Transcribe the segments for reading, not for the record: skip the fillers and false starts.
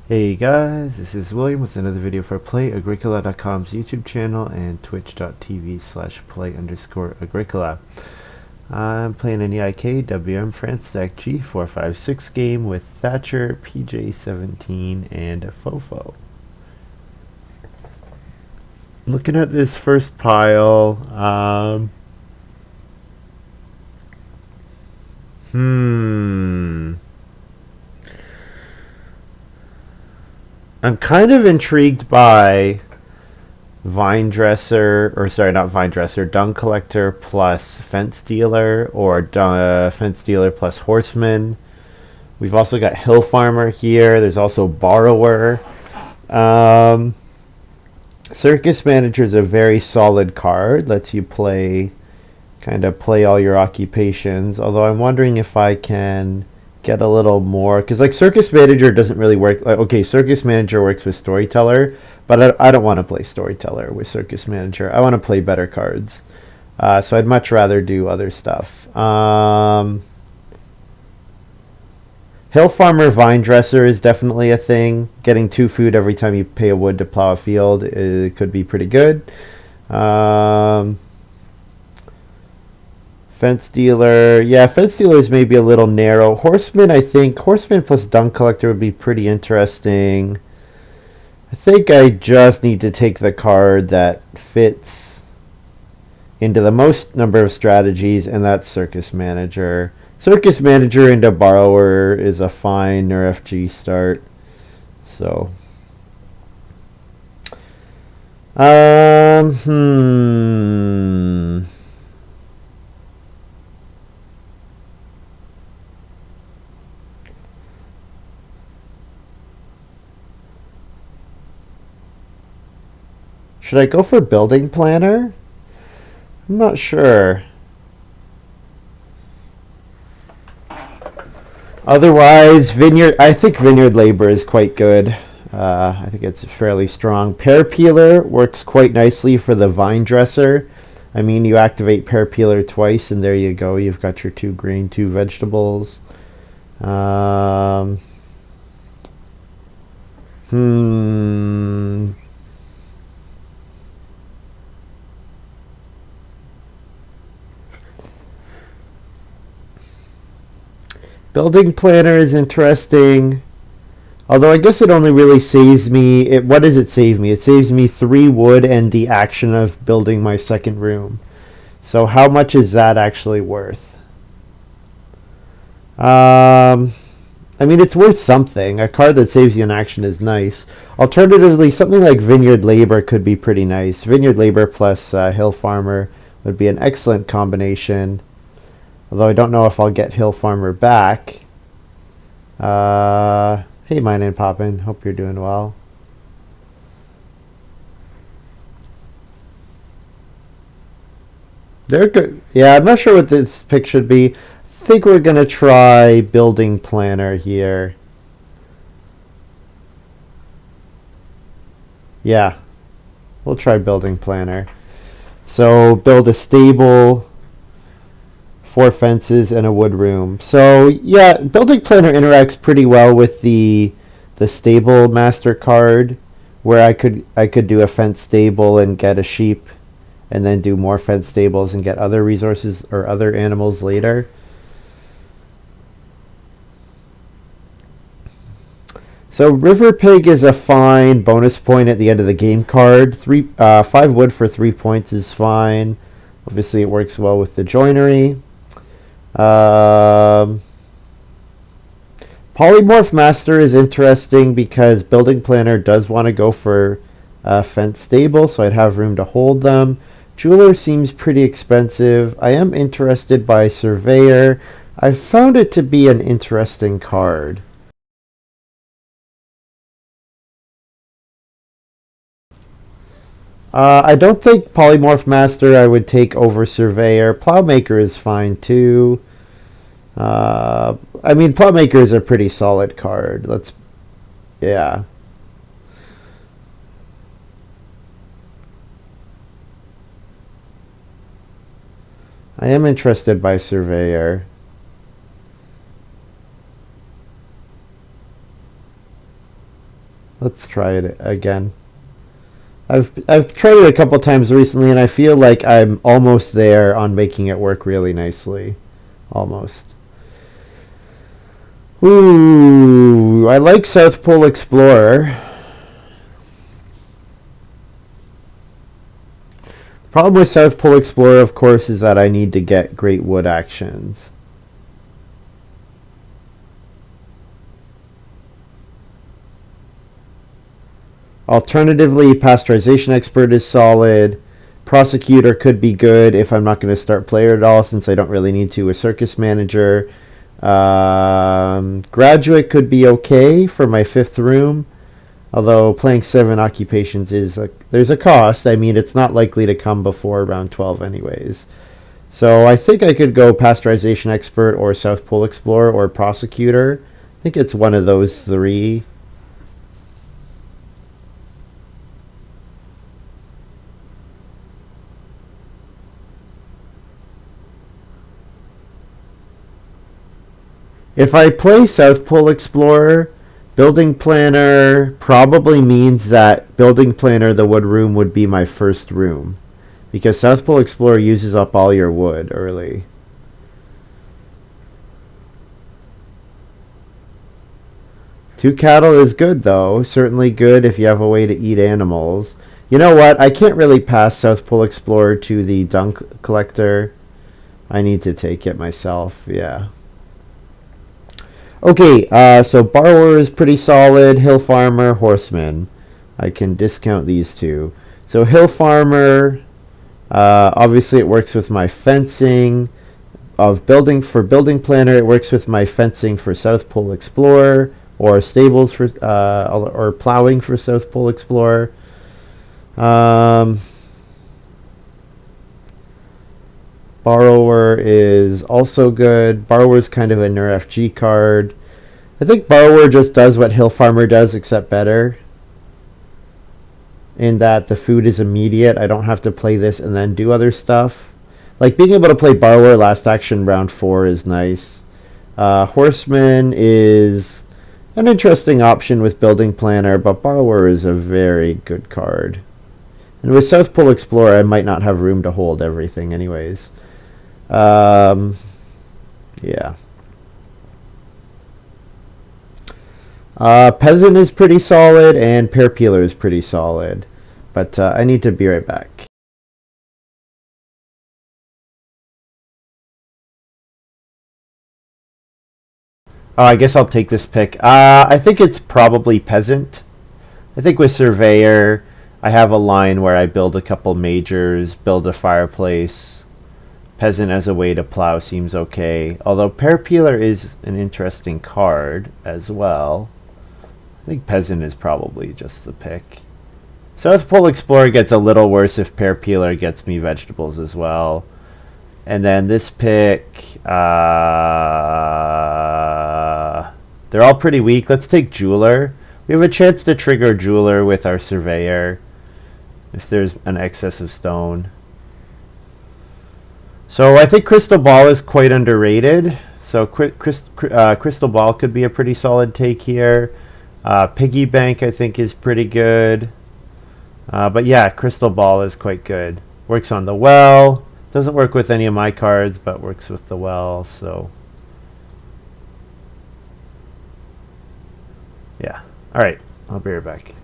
Hey guys, this is William with another video for Play-agricola.com's YouTube channel and twitch.tv/play_agricola. I'm playing an EIK WM France Stack G456 game with Thatcher, PJ17, and a fofo. Looking at this first pile, I'm kind of intrigued by vine dresser, or sorry, not vine dresser, dung collector plus fence dealer, or fence dealer plus horseman. We've also got hill farmer here. There's also borrower. Circus manager is a very solid card. Lets you kind of play all your occupations. Although I'm wondering if I can get a little more, because like circus manager doesn't really work. Like, okay, circus manager works with storyteller, but I don't want to play storyteller with circus manager. I want to play better cards, so I'd much rather do other stuff. Hill farmer vine dresser is definitely a thing. Getting 2 food every time you pay a wood to plow a field, it could be pretty good. Fence dealer, yeah, fence dealer is maybe a little narrow. Horseman, I think horseman plus dung collector would be pretty interesting. I think I just need to take the card that fits into the most number of strategies, and that's circus manager. Circus manager into borrower is a fine NRFG start. So should I go for building planner? I'm not sure. Otherwise, vineyard. I think vineyard labor is quite good. I think it's fairly strong. Pear peeler works quite nicely for the vine dresser. I mean, you activate pear peeler twice, and there you go. You've got your 2 grain, 2 vegetables. Building planner is interesting. Although I guess it only really saves me. What does it save me? It saves me 3 wood and the action of building my second room. So how much is that actually worth? I mean, it's worth something. A card that saves you an action is nice. Alternatively, something like Vineyard Labor could be pretty nice. Vineyard Labor plus Hill Farmer would be an excellent combination. Although I don't know if I'll get Hill Farmer back. Hey, Mine and Poppin'. Hope you're doing well. They're good. Yeah, I'm not sure what this pick should be. I think we're going to try Building Planner here. Yeah, we'll try Building Planner. So build a stable, 4 fences, and a wood room. So yeah, Building Planner interacts pretty well with the stable master card, where I could do a fence stable and get a sheep, and then do more fence stables and get other resources or other animals later. So River Pig is a fine bonus point at the end of the game card. 5 wood for 3 points is fine. Obviously, it works well with the joinery. Polymorph Master is interesting because Building Planner does want to go for fence stable, so I'd have room to hold them. Jeweler seems pretty expensive. I am interested by Surveyor. I found it to be an interesting card. I don't think Polymorph Master I would take over Surveyor. Plowmaker is fine too. I mean, Plowmaker is a pretty solid card. Yeah. I am interested by Surveyor. Let's try it again. I've tried it a couple times recently, and I feel like I'm almost there on making it work really nicely. Almost. Ooh, I like South Pole Explorer. The problem with South Pole Explorer, of course, is that I need to get great wood actions. Alternatively, Pasteurization Expert is solid. Prosecutor could be good if I'm not going to start player at all, since I don't really need to. A Circus Manager. Graduate could be okay for my fifth room. Although playing 7 occupations there's a cost. I mean, it's not likely to come before round 12 anyways. So I think I could go Pasteurization Expert or South Pole Explorer or Prosecutor. I think it's one of those three. If I play South Pole Explorer, Building Planner probably means that Building Planner, the wood room, would be my first room. Because South Pole Explorer uses up all your wood early. Two cattle is good though. Certainly good if you have a way to eat animals. You know what? I can't really pass South Pole Explorer to the dung collector. I need to take it myself. Yeah. Okay, so Borrower is pretty solid. Hill Farmer, Horseman. I can discount these two. So Hill Farmer, obviously it works with my fencing. For building planner, it works with my fencing for South Pole Explorer, or stables for or plowing for South Pole Explorer. Um, Borrower is also good. Borrower is kind of a NRFG card. I think Borrower just does what Hill Farmer does, except better. In that the food is immediate. I don't have to play this and then do other stuff. Like being able to play Borrower last action round 4 is nice. Horseman is an interesting option with Building Planner, but Borrower is a very good card. And with South Pole Explorer, I might not have room to hold everything anyways. Yeah. Peasant is pretty solid, and Pear Peeler is pretty solid. But I need to be right back. Oh, I guess I'll take this pick. I think it's probably Peasant. I think with Surveyor, I have a line where I build a couple majors, build a fireplace. Peasant as a way to plow seems okay. Although Pear Peeler is an interesting card as well. I think Peasant is probably just the pick. South Pole Explorer gets a little worse if Pear Peeler gets me vegetables as well. And then this pick, they're all pretty weak. Let's take Jeweler. We have a chance to trigger Jeweler with our Surveyor if there's an excess of stone. So I think Crystal Ball is quite underrated. So Crystal Ball could be a pretty solid take here. Piggy Bank I think is pretty good. But yeah, Crystal Ball is quite good. Works on the well. Doesn't work with any of my cards, but works with the well. So yeah. All right. I'll be right back.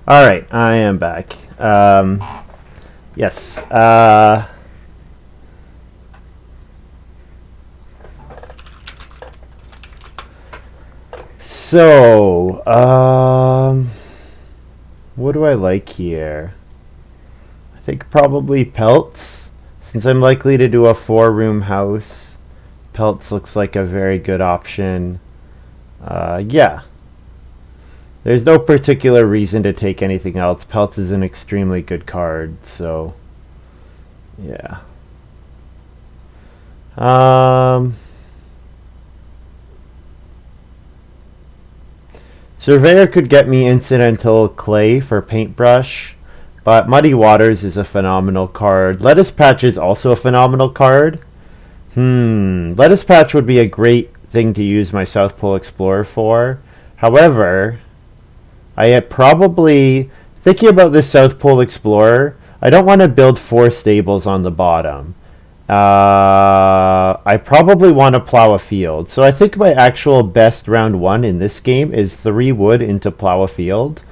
All right, I am back. Yes. So, what do I like here? I think probably pelts. Since I'm likely to do a 4-room house, pelts looks like a very good option. Yeah. There's no particular reason to take anything else. Pelts is an extremely good card, so yeah. Um, Surveyor could get me incidental clay for paintbrush, but Muddy Waters is a phenomenal card. Lettuce Patch is also a phenomenal card. Lettuce Patch would be a great thing to use my South Pole Explorer for. However, I probably thinking about this South Pole Explorer. I don't want to build 4 stables on the bottom. I probably want to plow a field. So I think my actual best round 1 in this game is 3 wood into plow a field.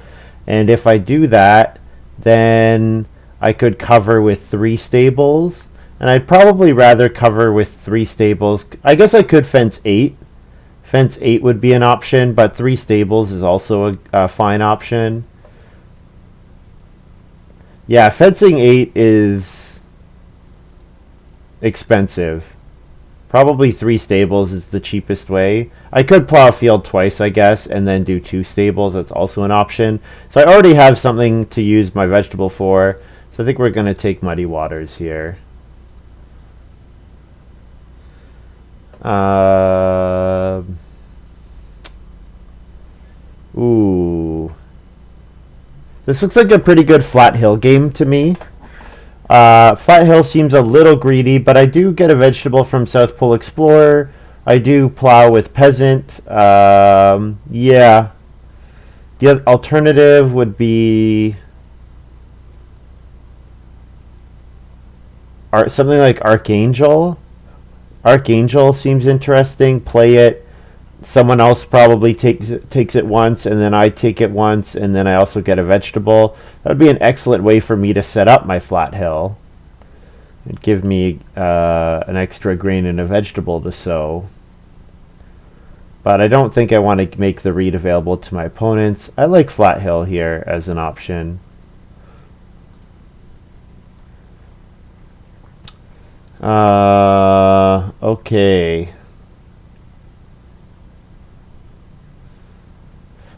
And if I do that, then I could cover with 3 stables. And I'd probably rather cover with 3 stables. I guess I could fence 8. Fence 8 would be an option, but 3 stables is also a fine option. Yeah, fencing 8 is expensive. Probably 3 stables is the cheapest way. I could plow a field twice, I guess, and then do 2 stables. That's also an option. So I already have something to use my vegetable for. So I think we're going to take Muddy Waters here. Ooh. This looks like a pretty good flat hill game to me. Flat Hill seems a little greedy, but I do get a vegetable from South Pole Explorer. I do plow with Peasant. Yeah. The alternative would be something like Archangel. Archangel seems interesting. Play it. Someone else probably takes it once, and then I take it once, and then I also get a vegetable. That would be an excellent way for me to set up my flat hill. It'd give me an extra grain and a vegetable to sow. But I don't think I want to make the read available to my opponents. I like flat hill here as an option. Okay.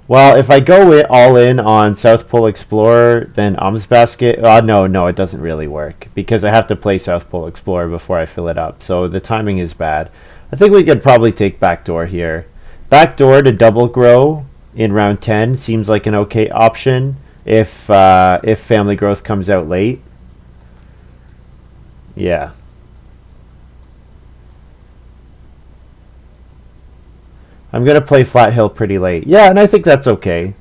Well, if I go all in on South Pole Explorer, then Alms Basket. No, it doesn't really work because I have to play South Pole Explorer before I fill it up. So the timing is bad. I think we could probably take Backdoor here. Backdoor to double grow in round 10 seems like an okay option if Family Growth comes out late. Yeah. I'm going to play Flat Hill pretty late. Yeah, and I think that's okay.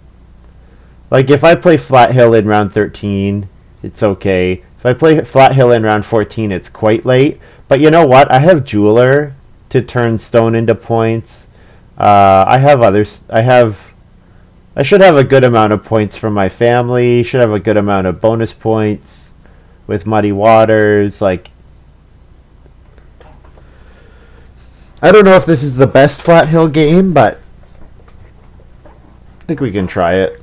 Like, if I play Flat Hill in round 13, it's okay. If I play Flat Hill in round 14, it's quite late. But you know what? I have Jeweler to turn stone into points. I have others. I should have a good amount of points from my family. Should have a good amount of bonus points with Muddy Waters. Like, I don't know if this is the best Flat Hill game, but I think we can try it.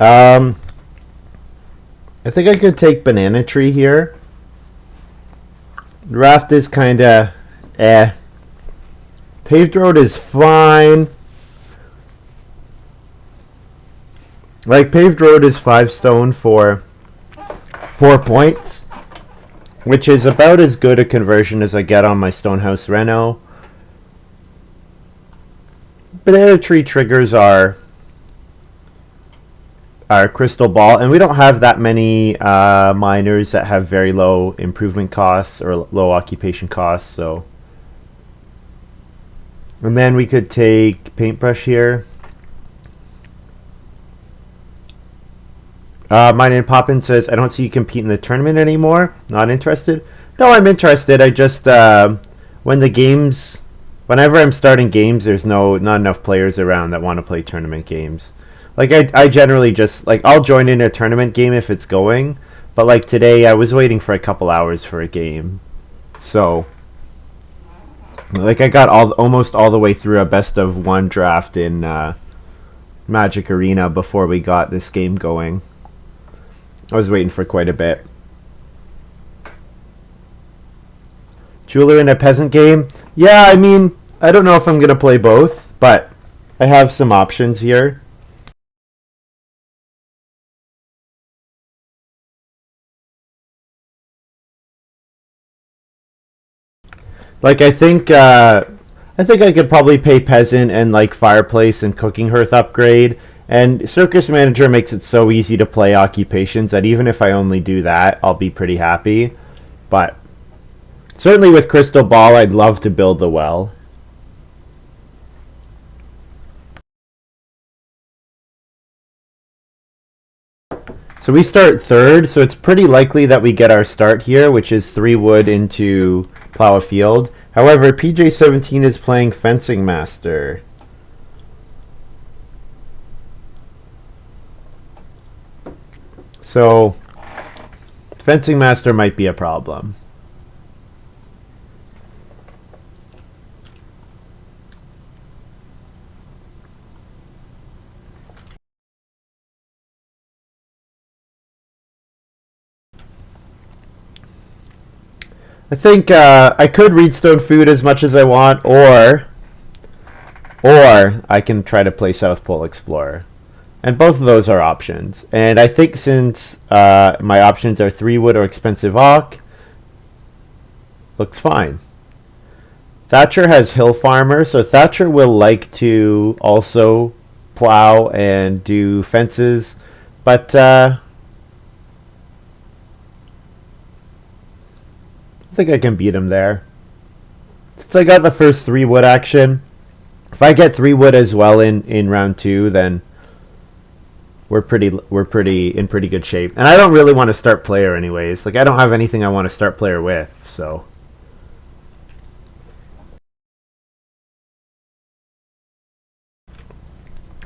I think I could take banana tree here. Raft is kind of eh. Paved road is fine. Like, paved road is 5 stone for 4 points, which is about as good a conversion as I get on my Stonehouse Reno. Banana tree triggers our crystal ball, and we don't have that many miners that have very low improvement costs or low occupation costs. So, and then we could take paintbrush here. Mine and Poppin says, I don't see you compete in the tournament anymore. Not interested. No, I'm interested. I just whenever I'm starting games, there's not enough players around that want to play tournament games. Like, I generally just, like, I'll join in a tournament game if it's going, but like today I was waiting for a couple hours for a game. So, like, I got almost all the way through a best of 1 draft in Magic Arena before we got this game going. I was waiting for quite a bit. Jeweler in a peasant game? Yeah, I mean, I don't know if I'm going to play both, but I have some options here. Like, I think I could probably pay peasant and like fireplace and cooking hearth upgrade. And Circus Manager makes it so easy to play occupations that even if I only do that, I'll be pretty happy. But certainly with Crystal Ball, I'd love to build the well. So we start third, so it's pretty likely that we get our start here, which is 3 wood into plow a field. However, PJ17 is playing Fencing Master. So, Fencing Master might be a problem. I think I could Reedstone Food as much as I want, or I can try to play South Pole Explorer. And both of those are options. And I think since my options are 3 wood or expensive oak, looks fine. Thatcher has Hill Farmer, so Thatcher will like to also plow and do fences, but I think I can beat him there. Since I got the first 3 wood action, if I get 3 wood as well in round 2, then we're in pretty good shape. And I don't really want to start player anyways. Like, I don't have anything I want to start player with, so.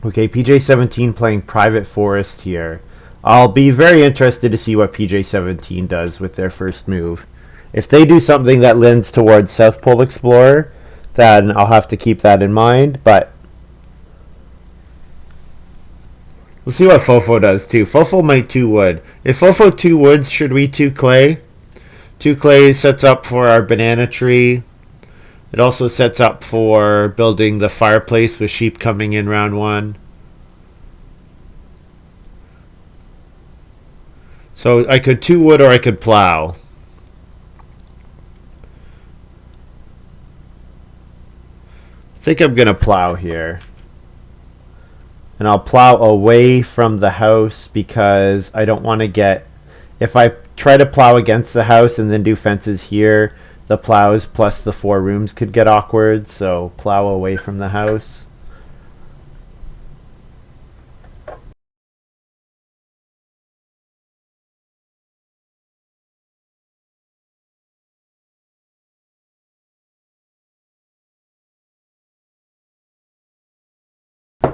Okay, PJ17 playing Private Forest here. I'll be very interested to see what PJ17 does with their first move. If they do something that lends towards South Pole Explorer, then I'll have to keep that in mind, but we'll see what Fofo does too. Fofo might 2 wood. If Fofo 2 woods, should we 2 clay? 2 clay sets up for our banana tree. It also sets up for building the fireplace with sheep coming in round 1. So I could 2 wood or I could plow. I think I'm going to plow here. And I'll plow away from the house because I don't want to get... If I try to plow against the house and then do fences here, the plows plus the 4 rooms could get awkward, so plow away from the house.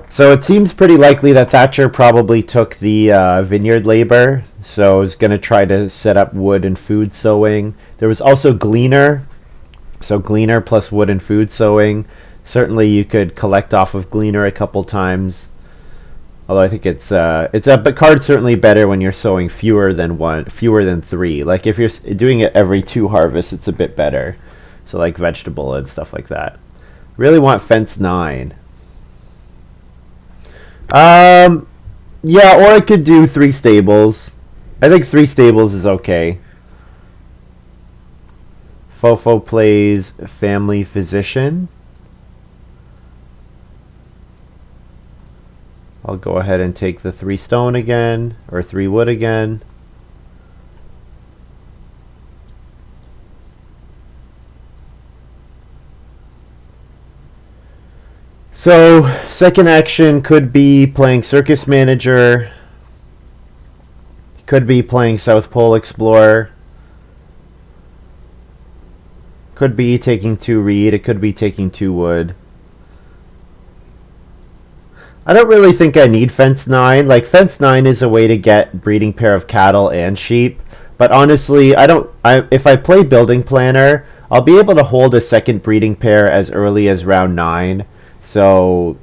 So it seems pretty likely that Thatcher probably took the vineyard labor, so is going to try to set up wood and food sowing. There was also Gleaner, so Gleaner plus wood and food sowing. Certainly you could collect off of Gleaner a couple times. Although I think it's a card certainly better when you're sowing fewer than 3. Like if you're doing it every 2 harvests, it's a bit better. So like vegetable and stuff like that. Really want fence 9. Yeah, or I could do 3 stables. I think 3 stables is okay. Fofo plays family physician. I'll go ahead and take the 3 stone again, or 3 wood again. So, second action could be playing Circus Manager. Could be playing South Pole Explorer. Could be taking 2 reed. It could be taking 2 wood. I don't really think I need fence 9. Like fence 9 is a way to get breeding pair of cattle and sheep. But honestly, if I play building planner, I'll be able to hold a second breeding pair as early as round 9. So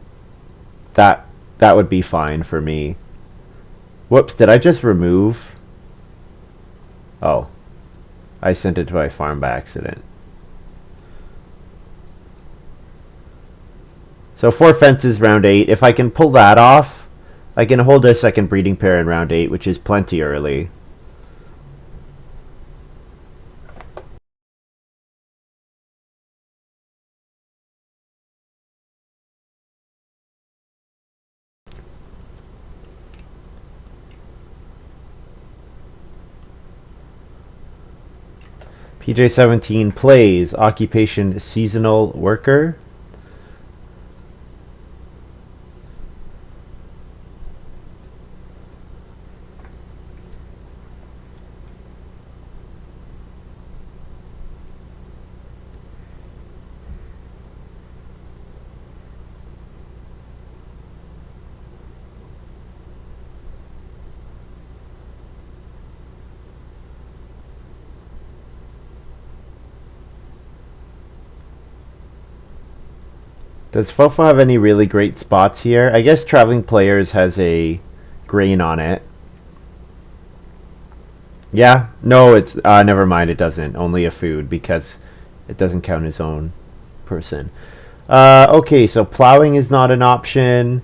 that would be fine for me. Whoops, did I just remove? Oh, I sent it to my farm by accident. So 4 fences round 8. If I can pull that off, I can hold a second breeding pair in round 8, which is plenty early. PJ17 plays occupation seasonal worker. Does Fofo have any really great spots here? I guess Traveling Players has a grain on it. Yeah, no, it's never mind. It doesn't. Only a food because it doesn't count his own person. Okay, so plowing is not an option.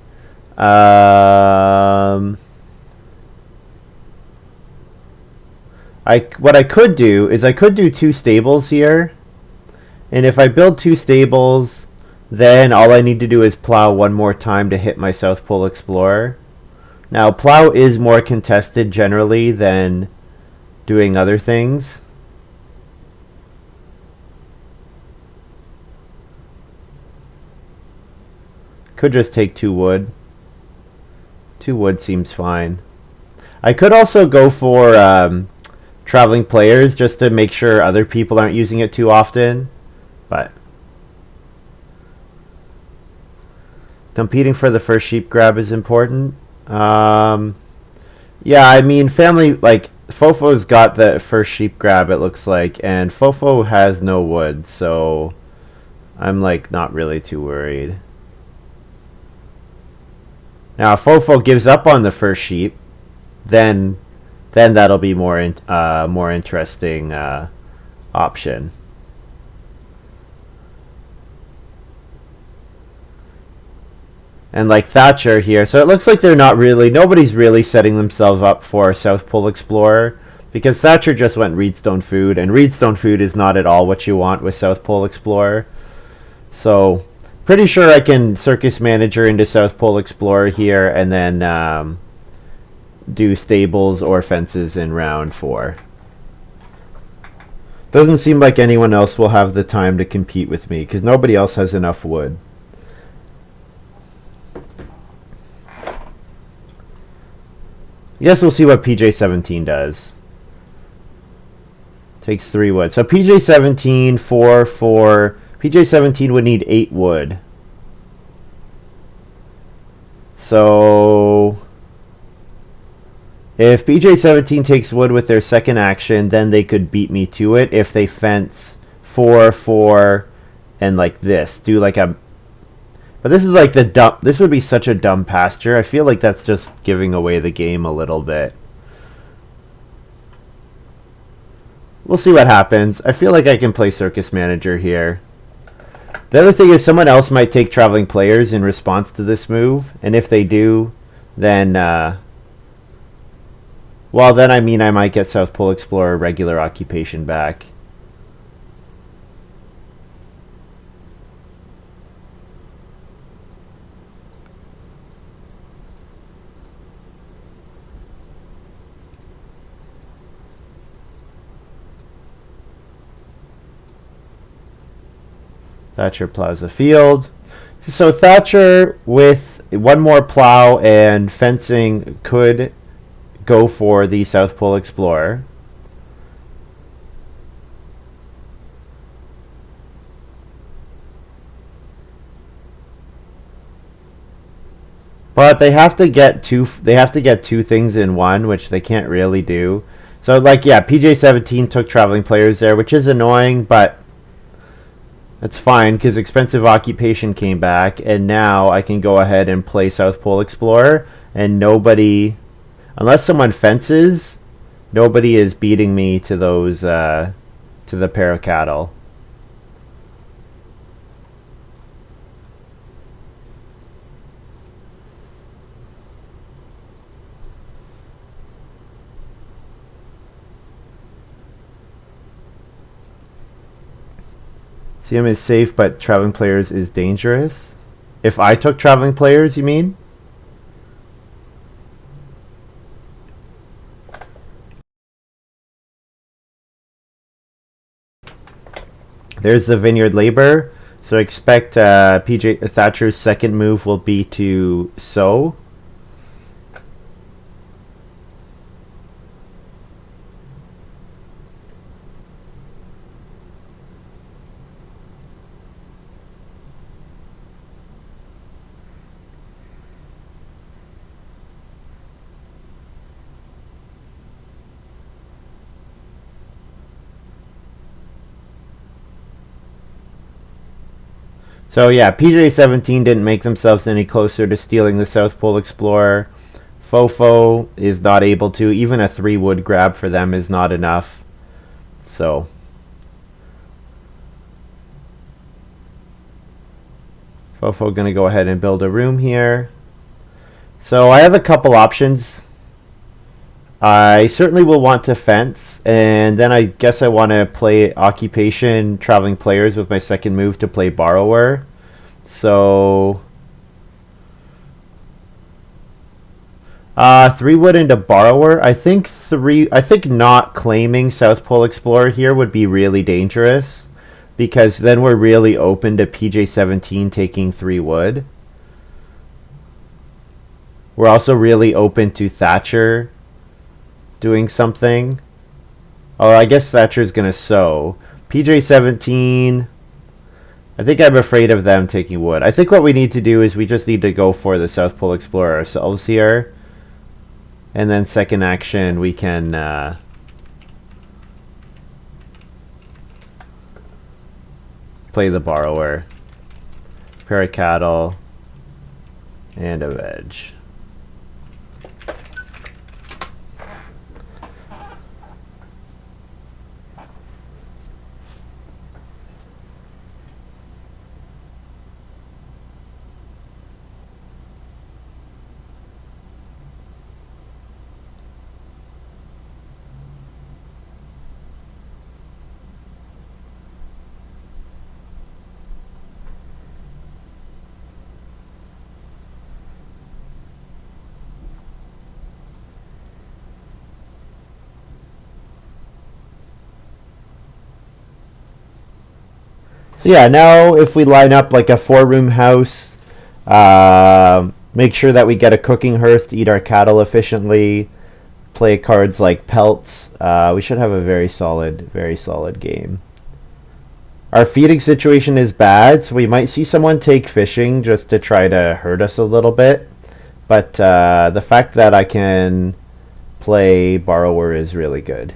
What I could do is I could do 2 stables here, and if I build 2 stables, then all I need to do is plow 1 more time to hit my South Pole Explorer. Now, plow is more contested generally than doing other things. Could just take 2 wood. 2 wood seems fine. I could also go for Traveling Players just to make sure other people aren't using it too often. But competing for the first sheep grab is important. Yeah, I mean, family, like, Fofo's got the first sheep grab, it looks like, and Fofo has no wood, so I'm, like, not really too worried. Now, if Fofo gives up on the first sheep, then that'll be more interesting option. And like Thatcher here, so it looks like nobody's really setting themselves up for South Pole Explorer, because Thatcher just went Reedstone Food, and Reedstone Food is not at all what you want with South Pole Explorer. So pretty sure I can Circus Manager into South Pole Explorer here, and then do stables or fences in round 4. Doesn't seem like anyone else will have the time to compete with me, because nobody else has enough wood. Guess we'll see what PJ17 does. Takes 3 wood. So PJ17, 4, 4. PJ17 would need 8 wood. So if PJ17 takes wood with their second action, then they could beat me to it if they fence 4, 4, and like this. Do like a... But this is like the dumb. This would be such a dumb pasture. I feel like that's just giving away the game a little bit. We'll see what happens. I feel like I can play Circus Manager here. The other thing is someone else might take Traveling Players in response to this move. And if they do, then... well, then I mean I might get South Pole Explorer regular occupation back. Thatcher plows the field. So Thatcher with one more plow and fencing could go for the South Pole Explorer. But they have to get two things in one, which they can't really do. So like yeah, PJ17 took Traveling Players there, which is annoying, but that's fine because Expensive Occupation came back, and now I can go ahead and play South Pole Explorer, and nobody, unless someone fences, nobody is beating me to those to the pair of cattle. CM is safe, but Traveling Players is dangerous. If I took Traveling Players, you mean? There's the Vineyard Labor. So expect PJ Thatcher's second move will be to sow. So yeah, PJ17 didn't make themselves any closer to stealing the South Pole Explorer. Fofo is not able to. Even a 3 wood grab for them is not enough. So Fofo going to go ahead and build a room here. So I have a couple options. I certainly will want to fence, and then I guess I want to play Occupation Traveling Players with my second move to play Borrower. So 3 wood into Borrower. I think not claiming South Pole Explorer here would be really dangerous, because then we're really open to PJ17 taking 3 wood. We're also really open to Thatcher doing something. Oh, I guess Thatcher's gonna sow. PJ17, I think I'm afraid of them taking wood. I think what we need to do is we just need to go for the South Pole Explorer ourselves here. And then second action we can play the Borrower. Pair of cattle and a veg. So yeah, now if we line up like a 4-room house, make sure that we get a cooking hearth to eat our cattle efficiently, play cards like pelts, we should have a very solid game. Our feeding situation is bad, so we might see someone take fishing just to try to hurt us a little bit. But the fact that I can play Borrower is really good.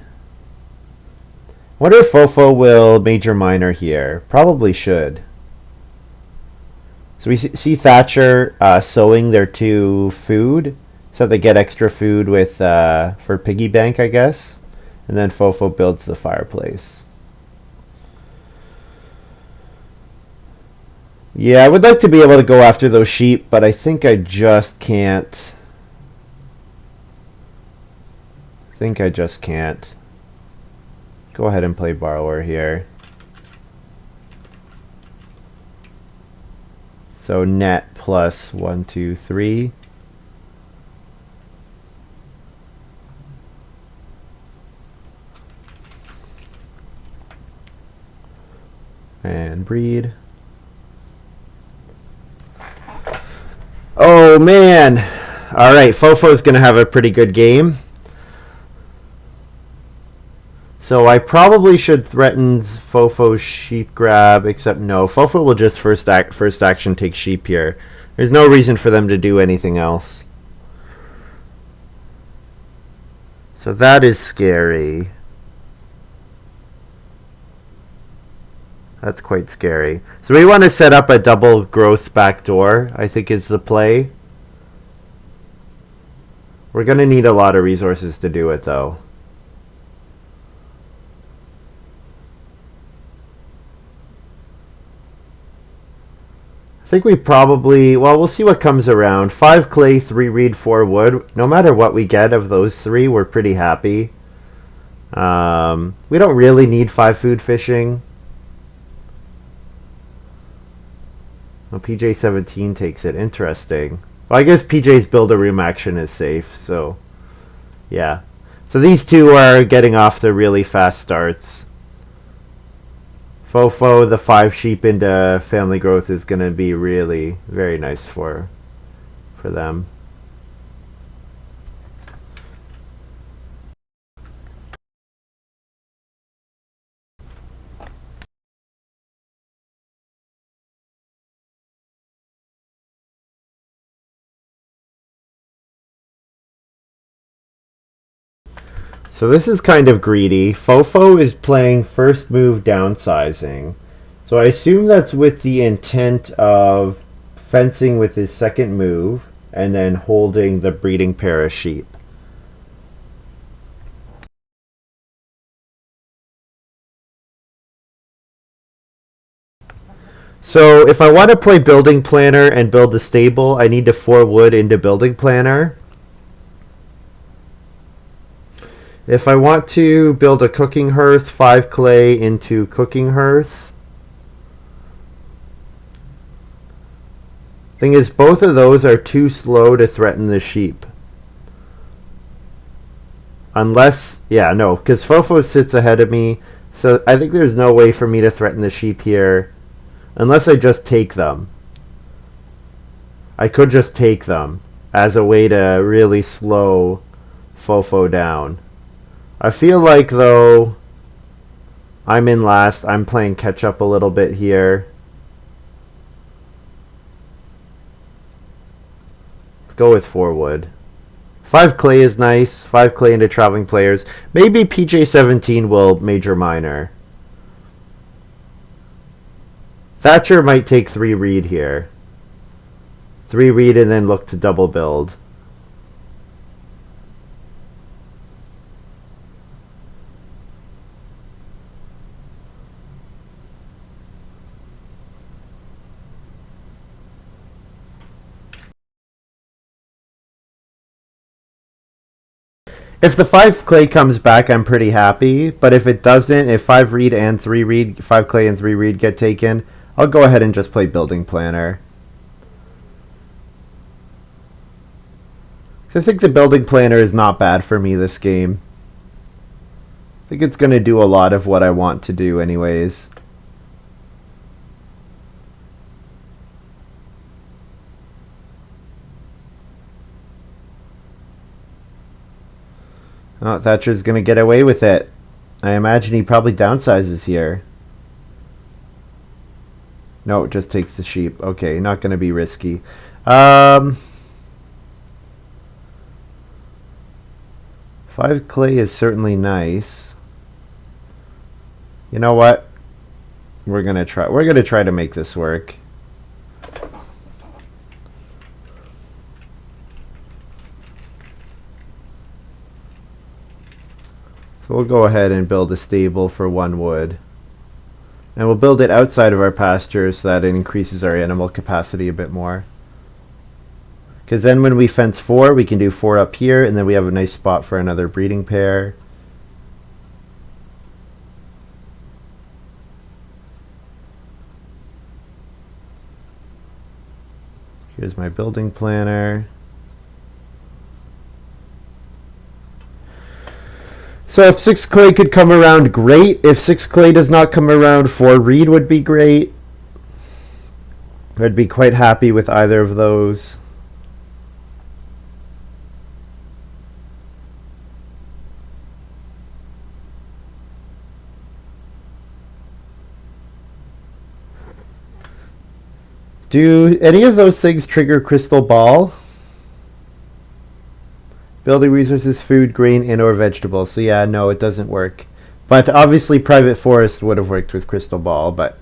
I wonder if Fofo will major minor here. Probably should. So we see Thatcher sowing their 2 food, so they get extra food with for piggy bank, I guess. And then Fofo builds the fireplace. Yeah, I would like to be able to go after those sheep, but I think I just can't. Go ahead and play borrower here. So net plus 1, 2, 3. And breed. Oh man! Alright, Fofo's gonna have a pretty good game. So I probably should threaten Fofo's sheep grab, except no. Fofo will just first action take sheep here. There's no reason for them to do anything else. So that is scary. That's quite scary. So we want to set up a double growth backdoor, I think is the play. We're going to need a lot of resources to do it though. I think we probably, well, we'll see what comes around. 5 clay, 3 reed, 4 wood. No matter what we get of those 3, we're pretty happy. We don't really need 5 food fishing. Well, PJ 17 takes it. Interesting. Well, I guess PJ's build-a-room action is safe, so yeah. So these 2 are getting off the really fast starts. Fofo, the 5 sheep into family growth is going to be really very nice for them. So this is kind of greedy. Fofo is playing first move downsizing. So I assume that's with the intent of fencing with his second move and then holding the breeding pair of sheep. So if I want to play building planner and build the stable, I need to 4 wood into building planner. If I want to build a cooking hearth, 5 clay into cooking hearth. Thing is, both of those are too slow to threaten the sheep. Unless, yeah, no, because Fofo sits ahead of me, so I think there's no way for me to threaten the sheep here. Unless I just take them. I could just take them as a way to really slow Fofo down. I feel like, though, I'm in last. I'm playing catch up a little bit here. Let's go with 4 wood. 5 clay is nice. 5 clay into traveling players. Maybe PJ 17 will major minor. Thatcher might take 3 reed here. 3 reed and then look to double build. If the 5 clay comes back, I'm pretty happy. But if it doesn't, if 5 reed and 3 reed, 5 clay and 3 reed get taken, I'll go ahead and just play building planner. I think the building planner is not bad for me this game. I think it's going to do a lot of what I want to do anyways. Oh, Thatcher's going to get away with it. I imagine he probably downsizes here. No, it just takes the sheep. Okay, not going to be risky. 5 clay is certainly nice. You know what? We're going to try to make this work. So we'll go ahead and build a stable for 1 wood. And we'll build it outside of our pasture so that it increases our animal capacity a bit more. Because then when we fence 4, we can do 4 up here, and then we have a nice spot for another breeding pair. Here's my building planner. So if 6 clay could come around, great. If 6 clay does not come around, 4 reed would be great. I'd be quite happy with either of those. Do any of those things trigger crystal ball? Building resources, food, grain, and or vegetables. So yeah, no, it doesn't work. But obviously private forest would have worked with crystal ball, but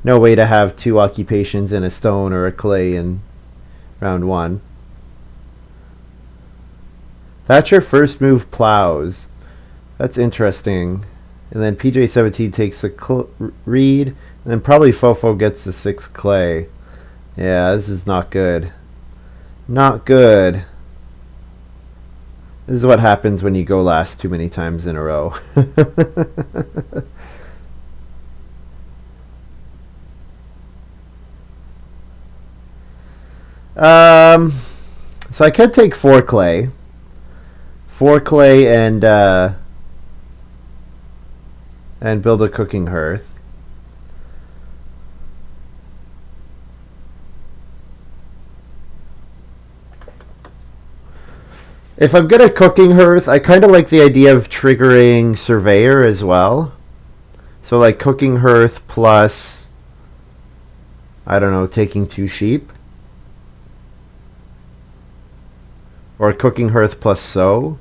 no way to have 2 occupations in a stone or a clay in round 1. Thatcher first move plows. That's interesting. And then PJ17 takes the reed, and then probably Fofo gets the 6 clay. Yeah, this is not good. Not good. This is what happens when you go last too many times in a row. So I could take 4 clay. 4 clay and build a cooking hearth. If I'm good at cooking hearth, I kind of like the idea of triggering surveyor as well. So like cooking hearth plus, I don't know, taking 2 sheep. Or cooking hearth plus sow.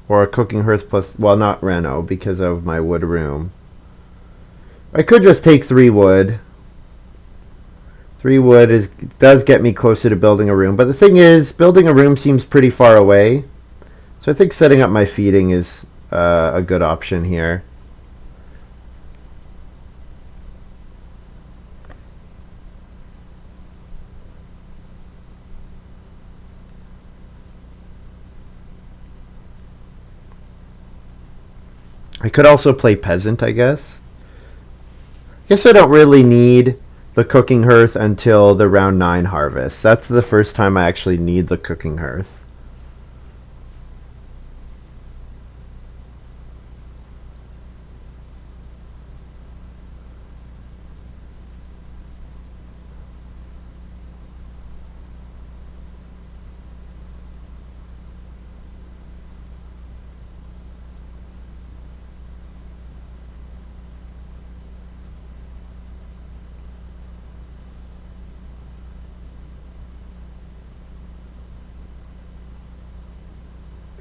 Or cooking hearth plus, well, not reno because of my wood room. I could just take 3 wood. 3 wood does get me closer to building a room. But the thing is, building a room seems pretty far away. So I think setting up my feeding is a good option here. I could also play peasant, I guess. Guess I don't really need the cooking hearth until the round 9 harvest. That's the first time I actually need the cooking hearth.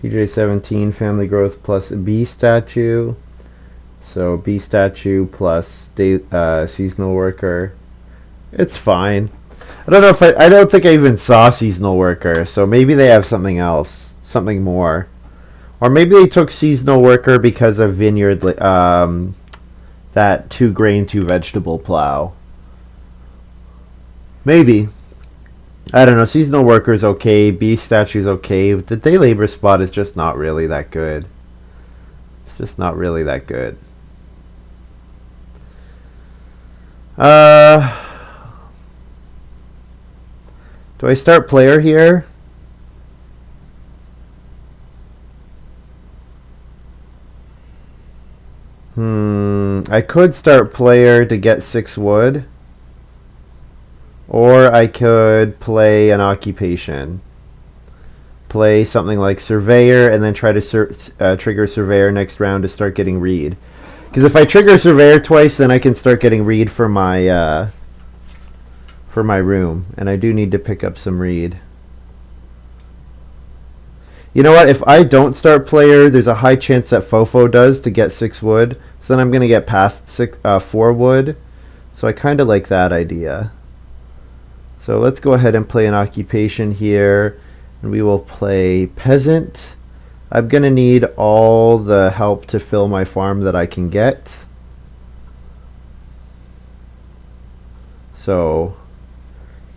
PJ17 family growth plus bee statue. So bee statue plus seasonal worker. It's fine. I don't know if I don't think I even saw seasonal worker. So maybe they have something else, something more, or maybe they took seasonal worker because of vineyard that 2 grain 2 vegetable plow. Maybe. I don't know. Seasonal worker's okay. Bee statue's okay. The day labor spot is just not really that good. It's just not really that good. Do I start player here? I could start player to get 6 wood. Or I could play an occupation. Play something like surveyor and then try to trigger surveyor next round to start getting reed. Because if I trigger surveyor twice, then I can start getting reed for my room. And I do need to pick up some reed. You know what? If I don't start player, there's a high chance that Fofo does to get 6 wood. So then I'm going to get past 4 wood. So I kind of like that idea. So let's go ahead and play an occupation here. And we will play peasant I'm going to need all the help to fill my farm that I can get. So,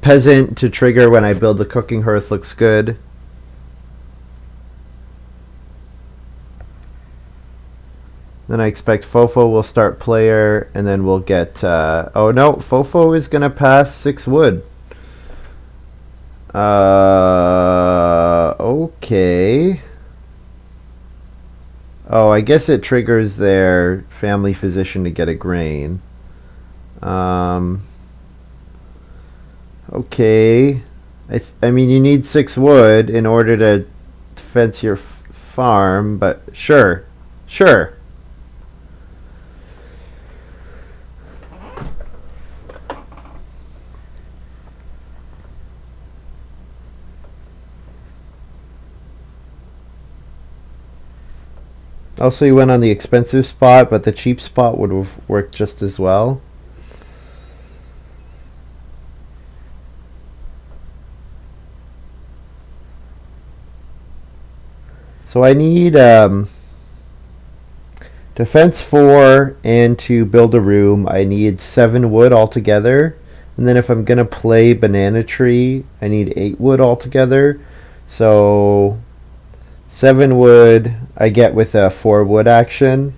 peasant to trigger when I build the cooking hearth looks good. Then I expect fofo will start player, and then we'll get... oh no, fofo is going to pass 6 wood. Okay. Oh, I guess it triggers their family physician to get a grain. Okay. I mean, you need 6 wood in order to fence your farm, but sure. Sure. Also, you went on the expensive spot, but the cheap spot would have worked just as well. So I need to fence 4 and to build a room, I need 7 wood altogether. And then if I'm going to play banana tree, I need 8 wood altogether. So 7 wood I get with a 4 wood action,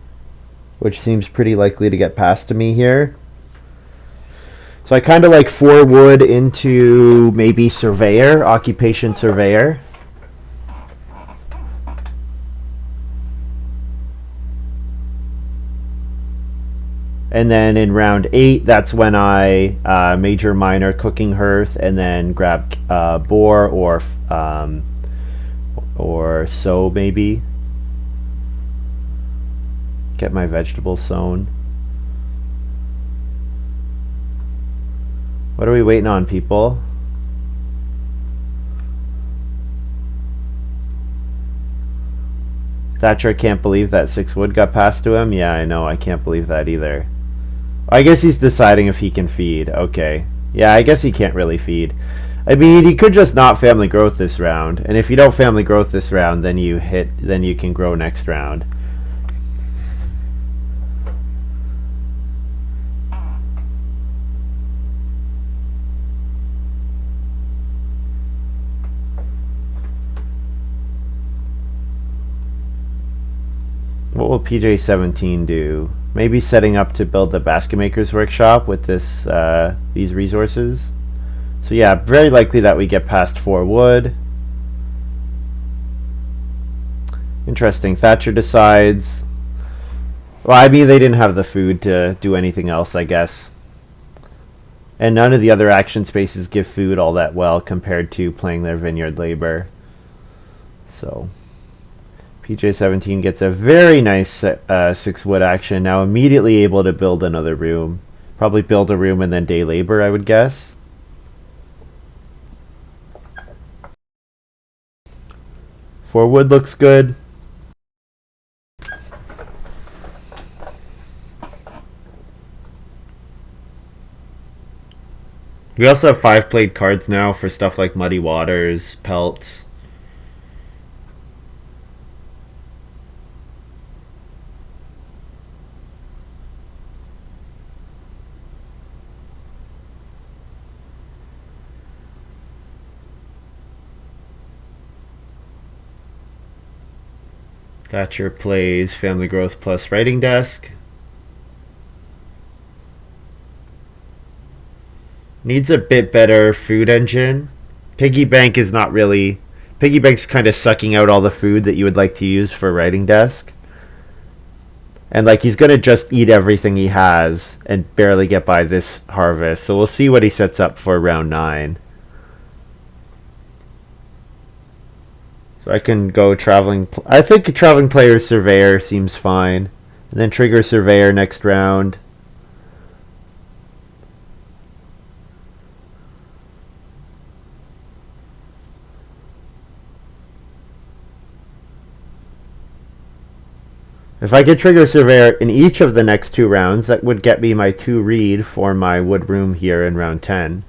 which seems pretty likely to get past to me here. So I kind of like 4 wood into maybe surveyor, occupation surveyor. And then in round 8, that's when I major minor cooking hearth, and then grab boar or sow maybe. Get my vegetables sown. What are we waiting on, people? Thatcher can't believe that 6 wood got passed to him. Yeah, I know. I can't believe that either. I guess he's deciding if he can feed. Okay. Yeah, I guess he can't really feed. I mean, he could just not family growth this round. And if you don't family growth this round, then you can grow next round. What will PJ17 do? Maybe setting up to build the basket maker's workshop with this these resources. So yeah, very likely that we get past 4 wood. Interesting. Thatcher decides. Well, I mean, they didn't have the food to do anything else, I guess. And none of the other action spaces give food all that well compared to playing their vineyard labor. So PJ17 gets a very nice 6 wood action. Now immediately able to build another room. Probably build a room and then day labor, I would guess. For wood looks good. We also have 5 played cards now for stuff like Muddy Waters, Pelts. Thatcher plays Family Growth plus Writing Desk. Needs a bit better food engine. Piggy Bank is not really... Piggy Bank's kind of sucking out all the food that you would like to use for Writing Desk. And like he's going to just eat everything he has and barely get by this harvest. So we'll see what he sets up for round 9. So I can go traveling. I think a traveling player surveyor seems fine. And then trigger surveyor next round. If I could trigger surveyor in each of the next 2 rounds, that would get me my 2 reed for my wood room here in round 10.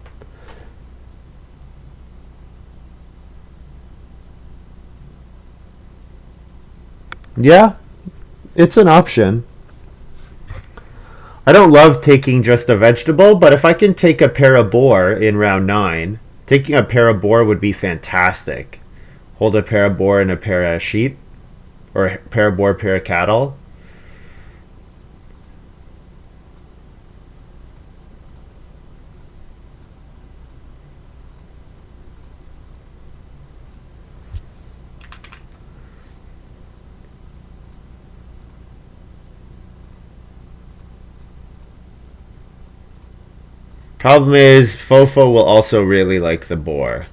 Yeah, it's an option. I don't love taking just a vegetable, but if I can take a pair of boar in round 9, taking a pair of boar would be fantastic. Hold a pair of boar and a pair of sheep, or a pair of boar, pair of cattle. Problem is, fofo will also really like the boar.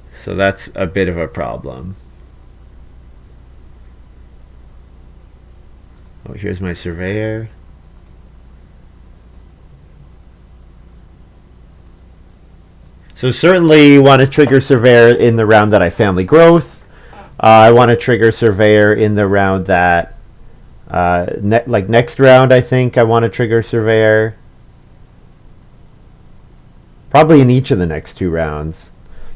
So that's a bit of a problem. Oh, here's my surveyor. So certainly you want to trigger surveyor in the round that I family growth. I want to trigger surveyor in the round that, like next round, I think I want to trigger surveyor. Probably in each of the next 2 rounds.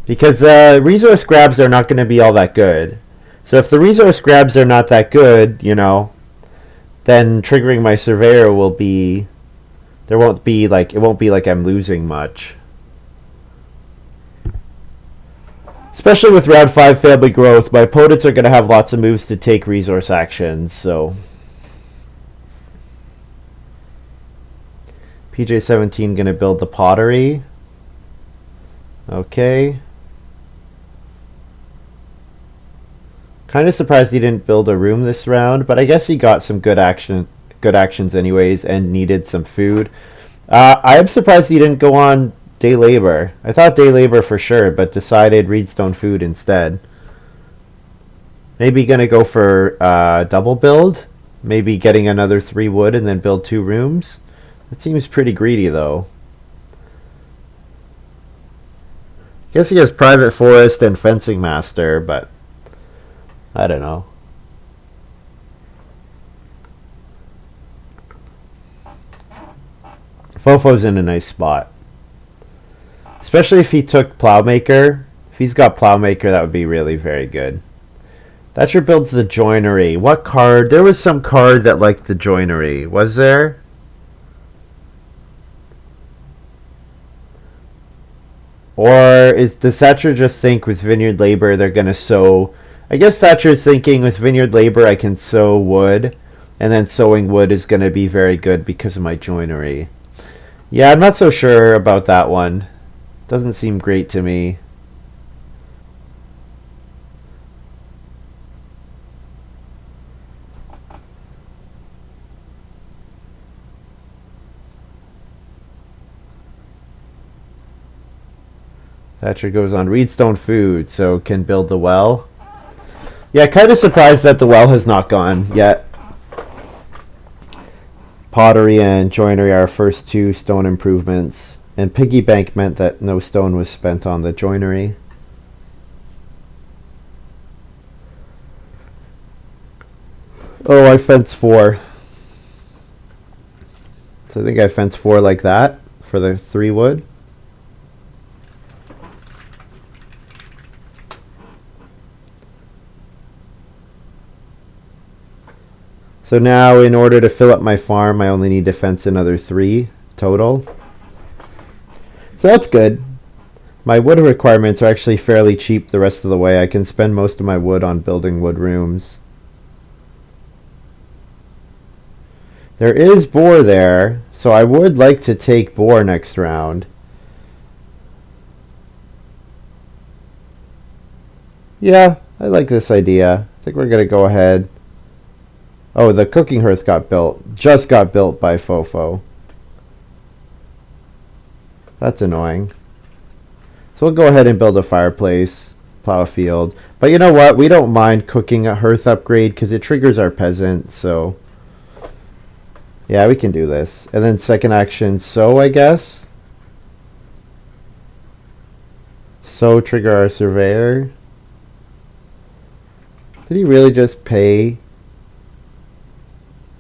Because resource grabs are not going to be all that good. So if the resource grabs are not that good, then triggering my surveyor will be, there won't be like, it won't be like I'm losing much. Especially with round 5 family growth, my opponents are going to have lots of moves to take resource actions, so. PJ17 going to build the pottery. Okay. Kind of surprised he didn't build a room this round, but I guess he got some good actions anyways, and needed some food. I am surprised he didn't go on day labor. I thought day labor for sure, but decided reedstone food instead. Maybe gonna go for double build. Maybe getting another 3 wood and then build 2 rooms. That seems pretty greedy though. Guess he has private forest and fencing master, but I don't know. Fofo's in a nice spot. Especially if he took Plowmaker. If he's got Plowmaker, that would be really very good. Thatcher builds the joinery. What card? There was some card that liked the joinery. Was there? Or does Thatcher just think with Vineyard Labor they're going to sow... I guess Thatcher's thinking with Vineyard Labor I can sow wood, and then sowing wood is going to be very good because of my joinery. Yeah, I'm not so sure about that one. Doesn't seem great to me. Thatcher goes on reedstone food, so can build the well. Yeah, kind of surprised that the well has not gone yet. Pottery and joinery are our first 2 stone improvements. And piggy bank meant that no stone was spent on the joinery. Oh, I fence 4. So I think I fence 4 like that for the 3 wood. So now in order to fill up my farm, I only need to fence another 3 total. So that's good. My wood requirements are actually fairly cheap the rest of the way. I can spend most of my wood on building wood rooms. There is boar there, so I would like to take boar next round. Yeah, I like this idea. I think we're going to go ahead. Oh, the cooking hearth got built. Just got built by Fofo. That's annoying. So we'll go ahead and build a fireplace, plow a field. But you know what? We don't mind cooking a hearth upgrade because it triggers our peasant, so... Yeah, we can do this. And then second action, sow, I guess. Sow, trigger our surveyor. Did he really just pay...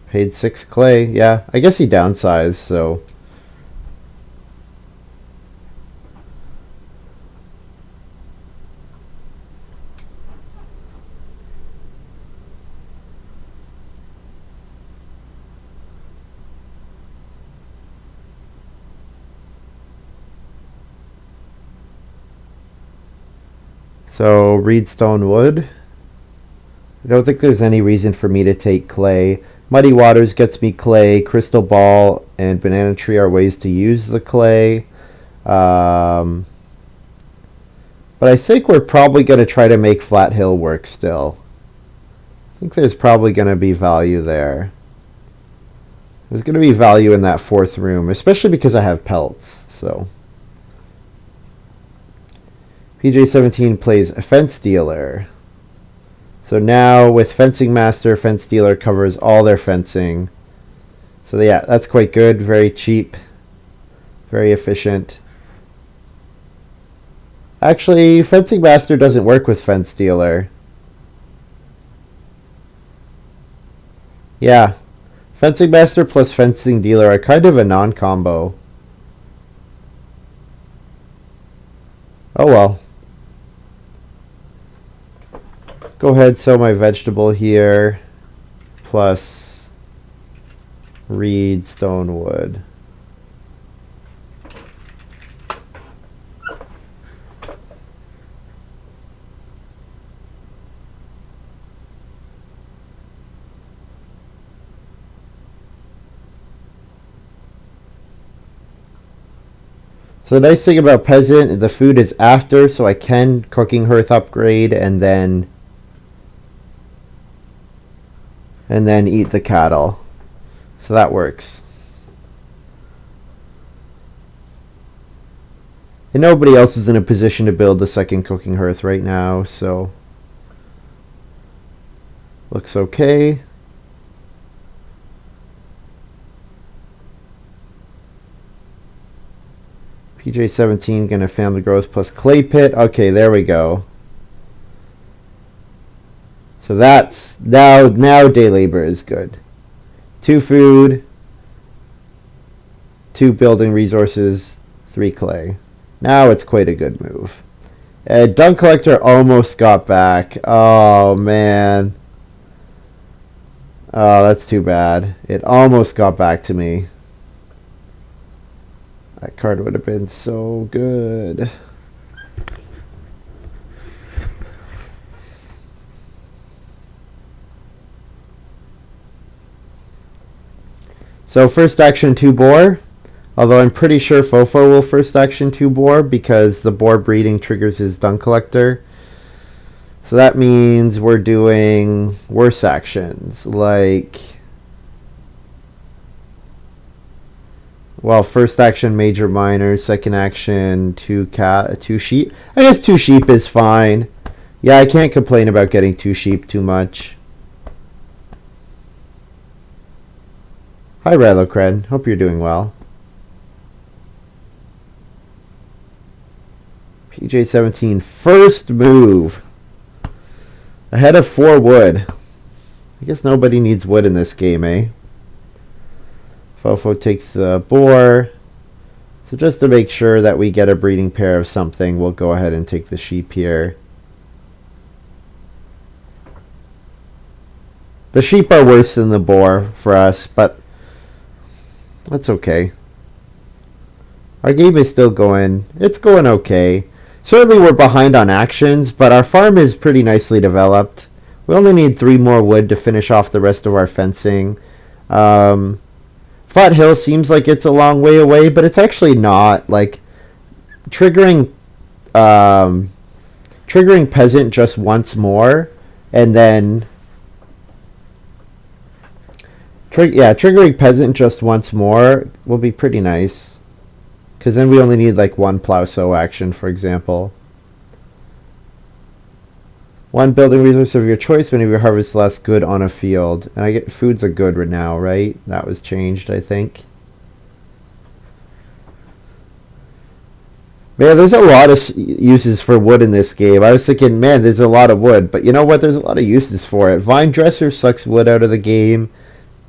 Paid 6 clay. Yeah, I guess he downsized, so... So reed stone wood. I don't think there's any reason for me to take clay. Muddy Waters gets me clay. Crystal Ball and Banana Tree are ways to use the clay. But I think we're probably going to try to make Flat Hill work still. I think there's probably going to be value there. There's going to be value in that fourth room, especially because I have pelts. So PJ17 plays a Fence Dealer. So now with Fencing Master, Fence Dealer covers all their fencing. So yeah, that's quite good. Very cheap. Very efficient. Actually, Fencing Master doesn't work with Fence Dealer. Yeah. Fencing Master plus Fencing Dealer are kind of a non-combo. Oh well. Go ahead, sow my vegetable here. Plus reed stone wood. So the nice thing about Peasant, the food is after, so I can cooking hearth upgrade and then eat the cattle. So that works. And nobody else is in a position to build the second cooking hearth right now, so looks okay. PJ17 gonna family growth plus clay pit. Okay, there we go. So that's now day labor is good. 2 food, 2 building resources, 3 clay. Now it's quite a good move. Dung collector almost got back. Oh man. Oh, that's too bad. It almost got back to me. That card would have been so good. So first action 2 boar. Although I'm pretty sure Fofo will first action 2 boar because the boar breeding triggers his dung collector. So that means we're doing worse actions like, well, first action major minor, second action 2 sheep. I guess 2 sheep is fine. Yeah, I can't complain about getting 2 sheep too much. Hi Rylocred, hope you're doing well. PJ17 first move. Ahead of 4 wood. I guess nobody needs wood in this game, eh? Fofo takes the boar. So just to make sure that we get a breeding pair of something, we'll go ahead and take the sheep here. The sheep are worse than the boar for us, but that's okay. Our game is still going. It's going okay. Certainly we're behind on actions, but our farm is pretty nicely developed. We only need 3 more wood to finish off the rest of our fencing. Flat Hill seems like it's a long way away, but it's actually not. Like, triggering Peasant just once more, and then triggering Peasant just once more will be pretty nice. Because then we only need like 1 plow sow action, for example. 1 building resource of your choice whenever you harvest less good on a field. And I get food's a good right now, right? That was changed, I think. Man, there's a lot of uses for wood in this game. I was thinking, man, there's a lot of wood. But you know what? There's a lot of uses for it. Vine Dresser sucks wood out of the game.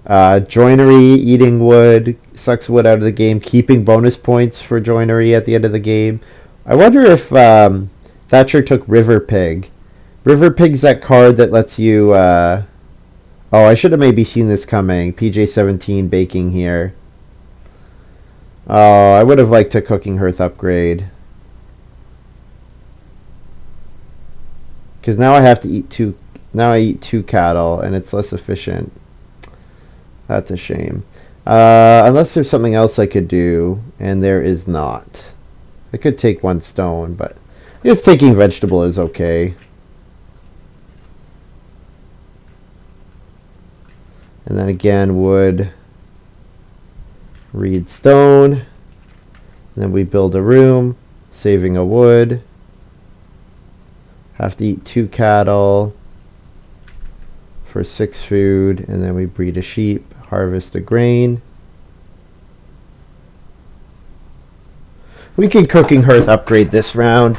Joinery, eating wood, sucks wood out of the game. Keeping bonus points for joinery at the end of the game. I wonder if Thatcher took River Pig. River Pig's that card that lets you... oh, I should have maybe seen this coming. PJ17 baking here. Oh, I would have liked a cooking hearth upgrade. Because now I have to eat two. Now I eat 2 cattle, and it's less efficient. That's a shame. Unless there's something else I could do, and there is not. I could take 1 stone, but I guess taking vegetable is okay. And then again, wood, reed, stone. And then we build a room, saving a wood. Have to eat 2 cattle for 6 food, and then we breed a sheep, harvest a grain. We can cooking hearth upgrade this round.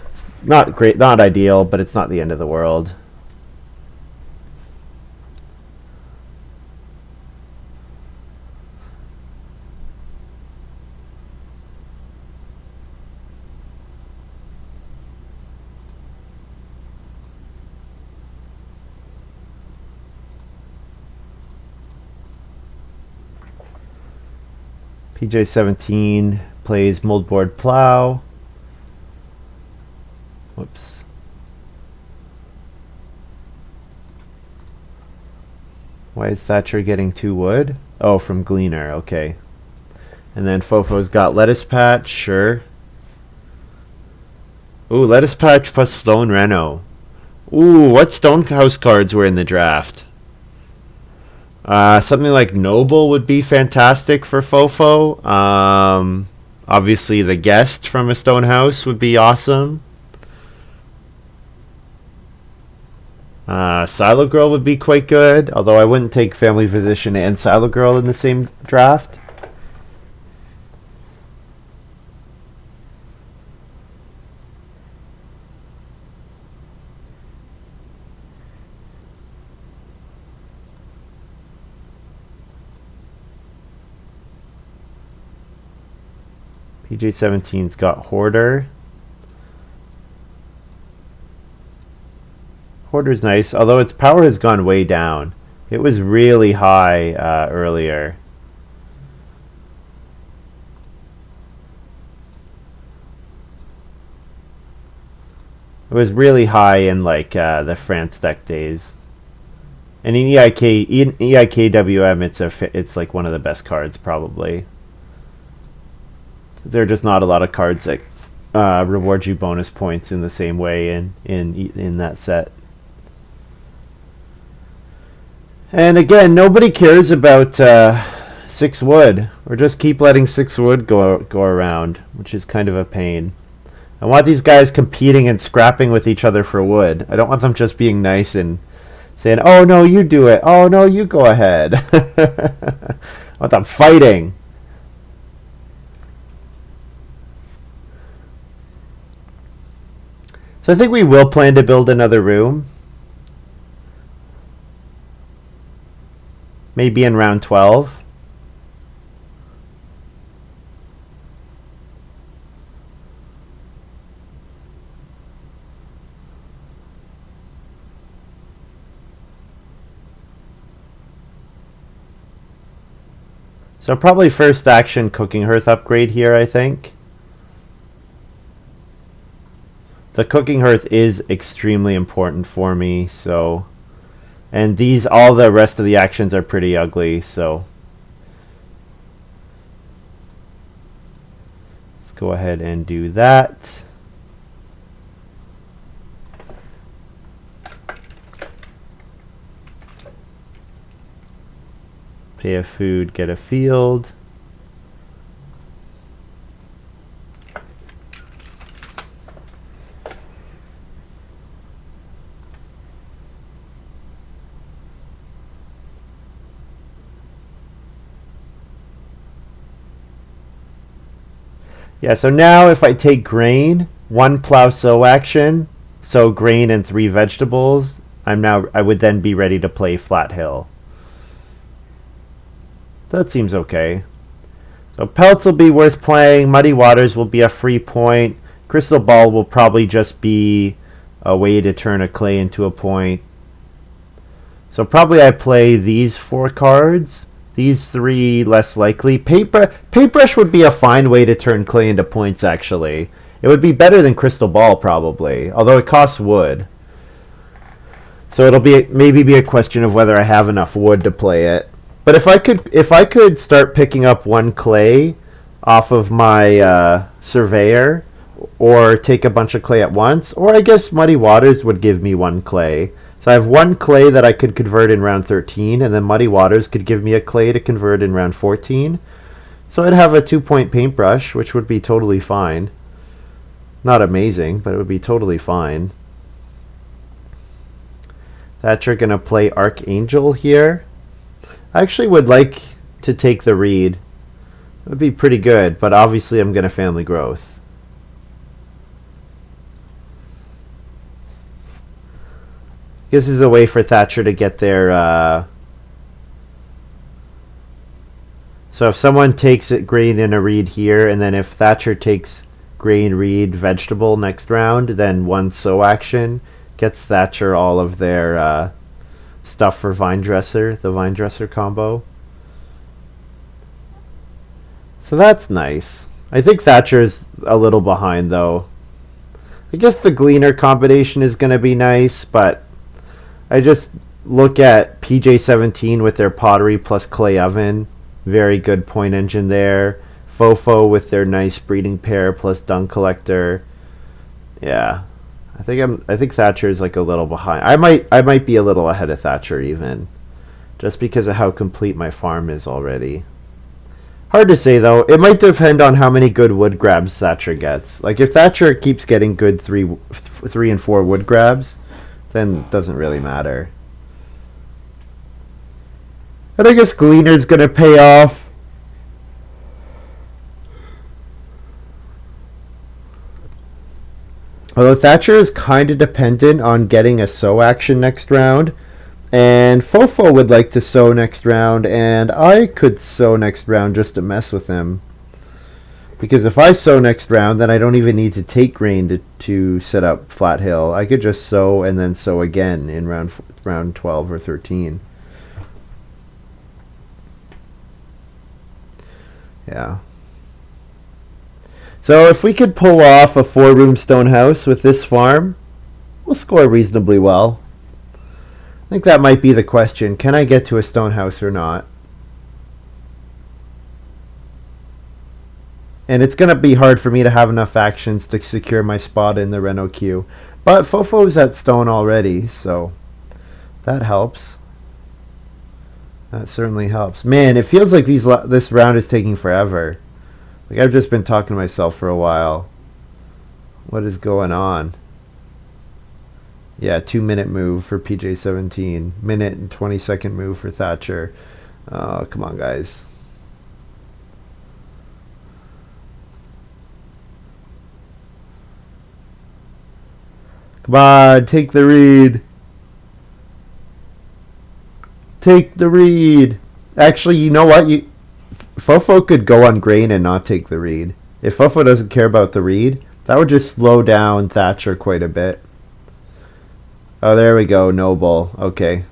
It's not great, not ideal, but it's not the end of the world. PJ17 plays moldboard plow. Whoops. Why is Thatcher getting 2 wood? Oh, from Gleaner, okay. And then Fofo's got lettuce patch, sure. Ooh, lettuce patch plus stone reno. Ooh, what stone house cards were in the draft? Something like Noble would be fantastic for Fofo. Obviously, the guest from a stone house would be awesome. Silo Girl would be quite good, although I wouldn't take Family Physician and Silo Girl in the same draft. PJ17's got Hoarder. Hoarder's nice, although its power has gone way down. It was really high earlier. It was really high in like the France deck days. And in EIKWM, it's like one of the best cards probably. There are just not a lot of cards that reward you bonus points in the same way in that set. And again, nobody cares about 6 wood. Or just keep letting 6 wood go around, which is kind of a pain. I want these guys competing and scrapping with each other for wood. I don't want them just being nice and saying, "Oh no, you do it. Oh no, you go ahead." I want them fighting. So I think we will plan to build another room. Maybe in round 12. So probably first action cooking hearth upgrade here, I think. The cooking hearth is extremely important for me, so... And all the rest of the actions are pretty ugly, so... Let's go ahead and do that. Pay a food, get a field. Yeah, so now if I take grain, 1 plow sow action, sow grain and 3 vegetables, I would then be ready to play flat hill. That seems okay. So pelts will be worth playing, muddy waters will be a free point, crystal ball will probably just be a way to turn a clay into a point. So probably I play these 4 cards. These 3 less likely. Paintbrush would be a fine way to turn clay into points, actually. It would be better than Crystal Ball, probably, although it costs wood. So it'll be maybe be a question of whether I have enough wood to play it. But if I could start picking up one clay off of my surveyor, or take a bunch of clay at once, or I guess Muddy Waters would give me one clay. So I have one clay that I could convert in round 13, and then Muddy Waters could give me a clay to convert in round 14. So I'd have a 2-point paintbrush, which would be totally fine. Not amazing, but it would be totally fine. Thatcher gonna play Archangel here. I actually would like to take the reed. It would be pretty good, but obviously I'm gonna family growth. This is a way for Thatcher to get their so if someone takes it grain and a reed here, and then if Thatcher takes grain, reed, vegetable next round, then one sow action gets Thatcher all of their stuff for vine dresser, the vine dresser combo. So that's nice. I think Thatcher's a little behind though. I guess the Gleaner combination is going to be nice, but I just look at PJ17 with their pottery plus clay oven. Very good point engine there. Fofo with their nice breeding pair plus dung collector. Yeah. I think Thatcher is like a little behind. I might be a little ahead of Thatcher even. Just because of how complete my farm is already. Hard to say though. It might depend on how many good wood grabs Thatcher gets. Like if Thatcher keeps getting good 3 and 4 wood grabs, then it doesn't really matter. And I guess Gleaner's gonna pay off. Although Thatcher is kind of dependent on getting a sow action next round, and Fofo would like to sow next round, and I could sow next round just to mess with him. Because if I sow next round, then I don't even need to take grain to set up Flat Hill. I could just sow and then sow again in round 12 or 13. Yeah. So if we could pull off a 4-room stone house with this farm, we'll score reasonably well. I think that might be the question. Can I get to a stone house or not? And it's going to be hard for me to have enough actions to secure my spot in the Reno queue. But Fofo's at stone already, so that helps. That certainly helps. Man, it feels like this round is taking forever. Like I've just been talking to myself for a while. What is going on? Yeah, 2-minute move for PJ17. Minute and 20-second move for Thatcher. Oh, come on, guys. Come on, take the read. Take the read. Actually, you know what? Fofo could go on grain and not take the read. If Fofo doesn't care about the read, that would just slow down Thatcher quite a bit. Oh, there we go. Noble. Okay.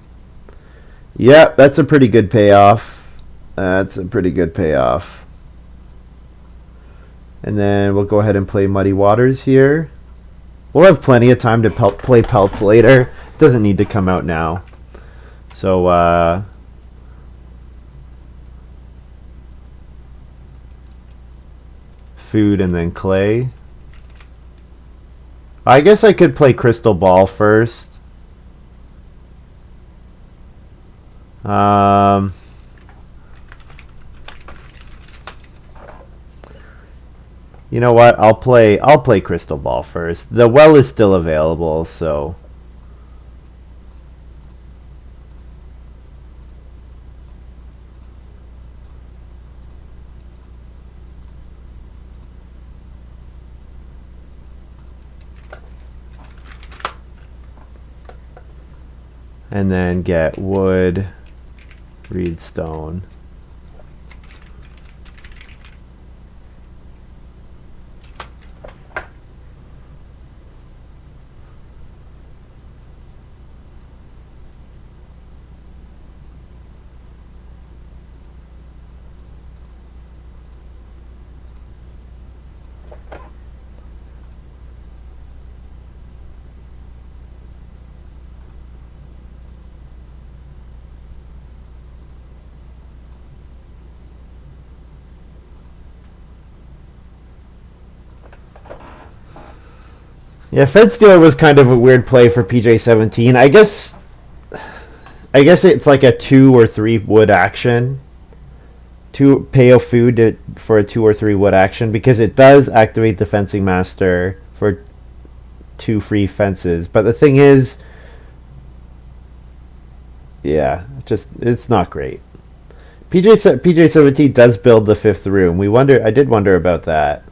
Yep, that's a pretty good payoff. That's a pretty good payoff. And then we'll go ahead and play Muddy Waters here. We'll have plenty of time to play Pelts later. It doesn't need to come out now. So, food and then clay. I guess I could play Crystal Ball first. You know what? I'll play Crystal Ball first. The well is still available, so and then get wood, reed stone. Yeah, Fence Dealer was kind of a weird play for PJ17. I guess it's like a 2 or 3 wood action. To pay a food for a 2 or 3 wood action because it does activate the Fencing Master for 2 free fences. But the thing is, yeah, it's not great. PJ17 does build the 5th room. I did wonder about that.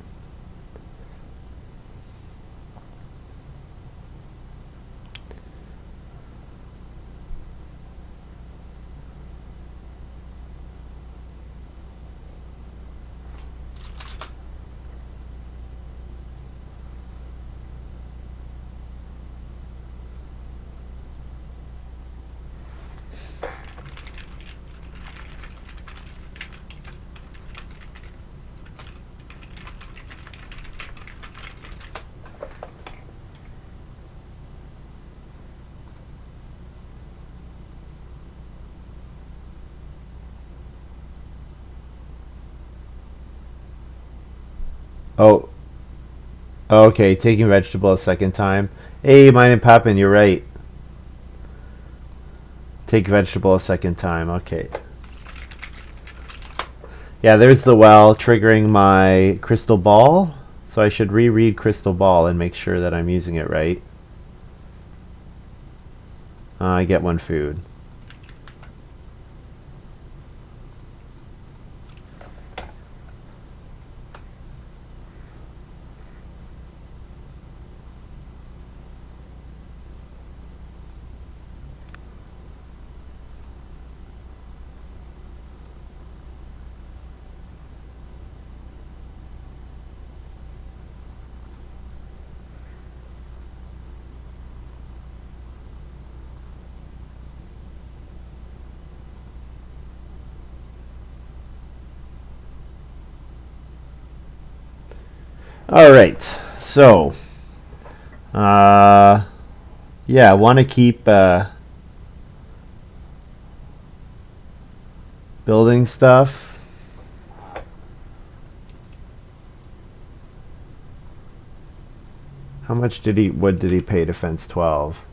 Oh, okay, taking vegetable a second time. Hey, mine and Papin, you're right. Take vegetable a second time. Okay. Yeah, there's the well triggering my crystal ball. So I should reread crystal ball and make sure that I'm using it right. I get 1 food. All right, so yeah, I want to keep building stuff. How much wood did he pay to fence 12?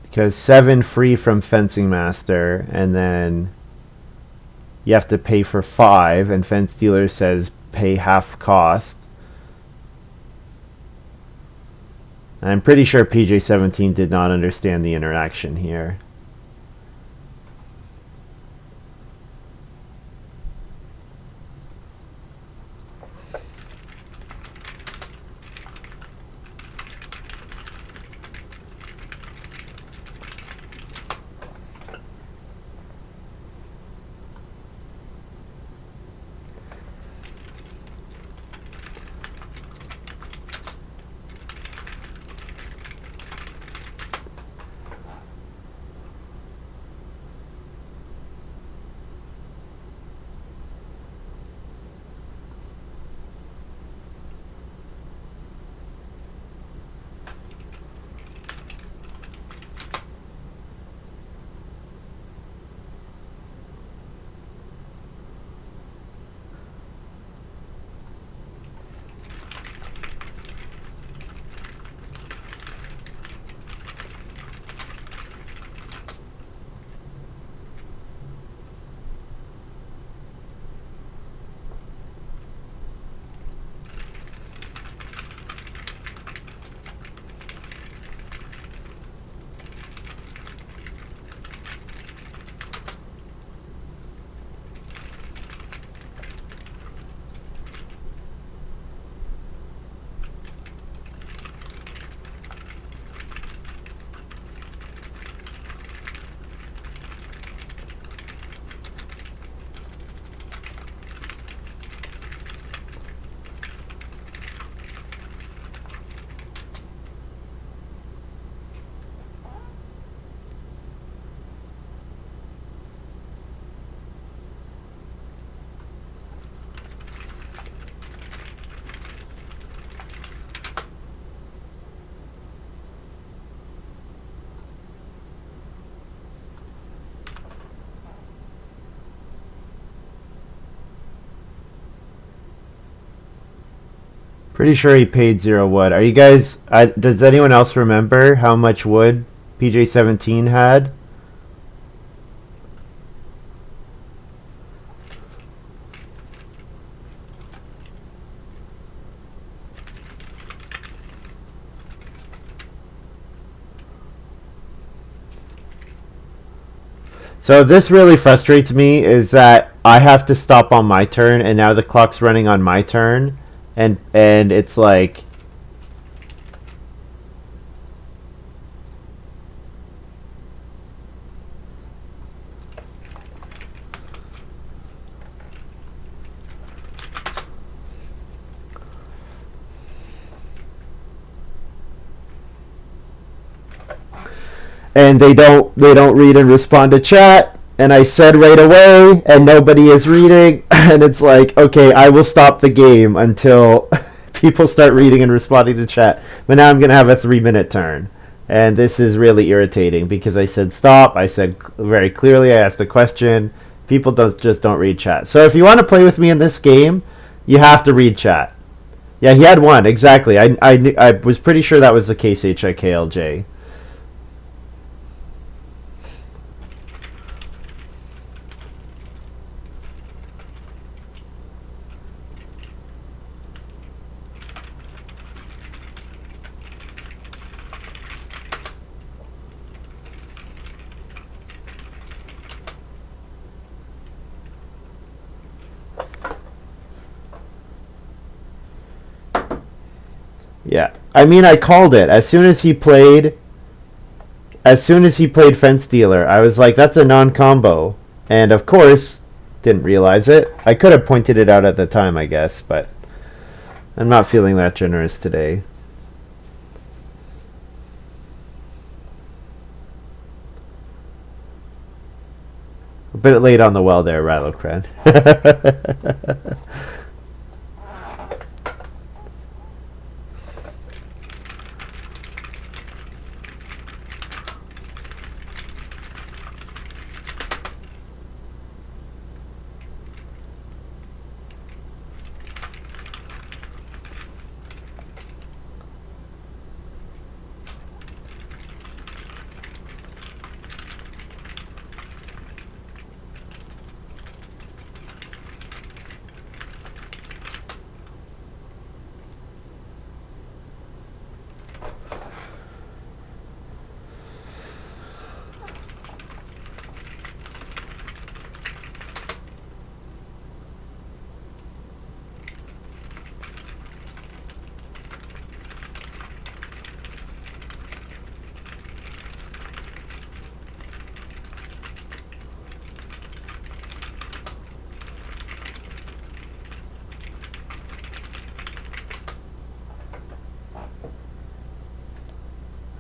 Because 7 free from Fencing Master, and then you have to pay for 5, and Fence Dealer says pay half cost. And I'm pretty sure PJ17 did not understand the interaction here. Pretty sure he paid 0 wood. Are you guys? Does anyone else remember how much wood PJ17 had? So this really frustrates me is that I have to stop on my turn and now the clock's running on my turn and it's like and they don't read and respond to chat and I said right away and nobody is reading and it's like, okay, I will stop the game until people start reading and responding to chat. But now I'm going to have a 3-minute turn. And this is really irritating because I said stop. I said very clearly, I asked a question. People just don't read chat. So if you want to play with me in this game, you have to read chat. Yeah, he had one, exactly. I was pretty sure that was the case, HIKLJ. Yeah, I mean, I called it as soon as he played. As soon as he played Fence Dealer, I was like, "That's a non-combo," and of course, didn't realize it. I could have pointed it out at the time, I guess, but I'm not feeling that generous today. A bit late on the well there, Rattlecran.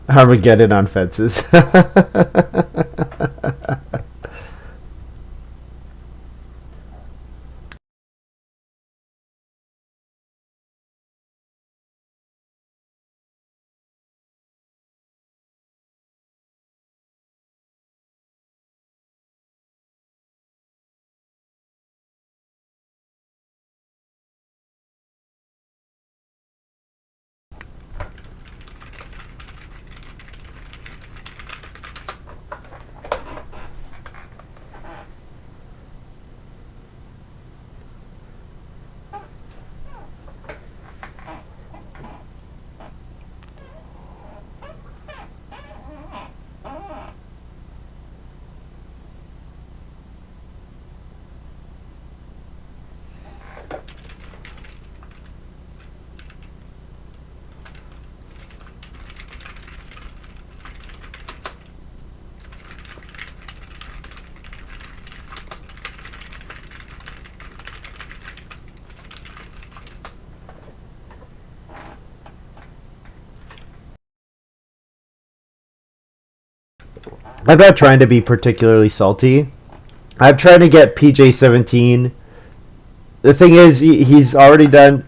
Armageddon on fences. I'm not trying to be particularly salty. I'm trying to get PJ17. The thing is, he's already done.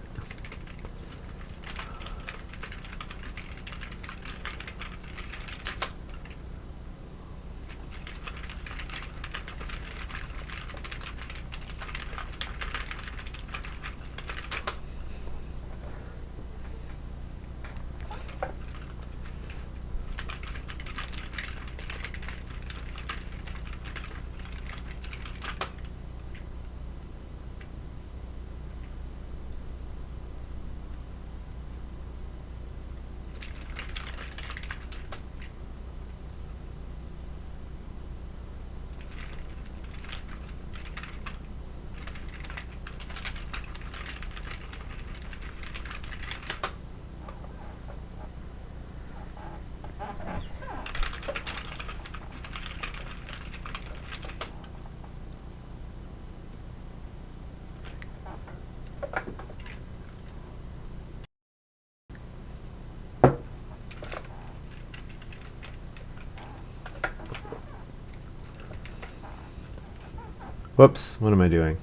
Whoops, what am I doing?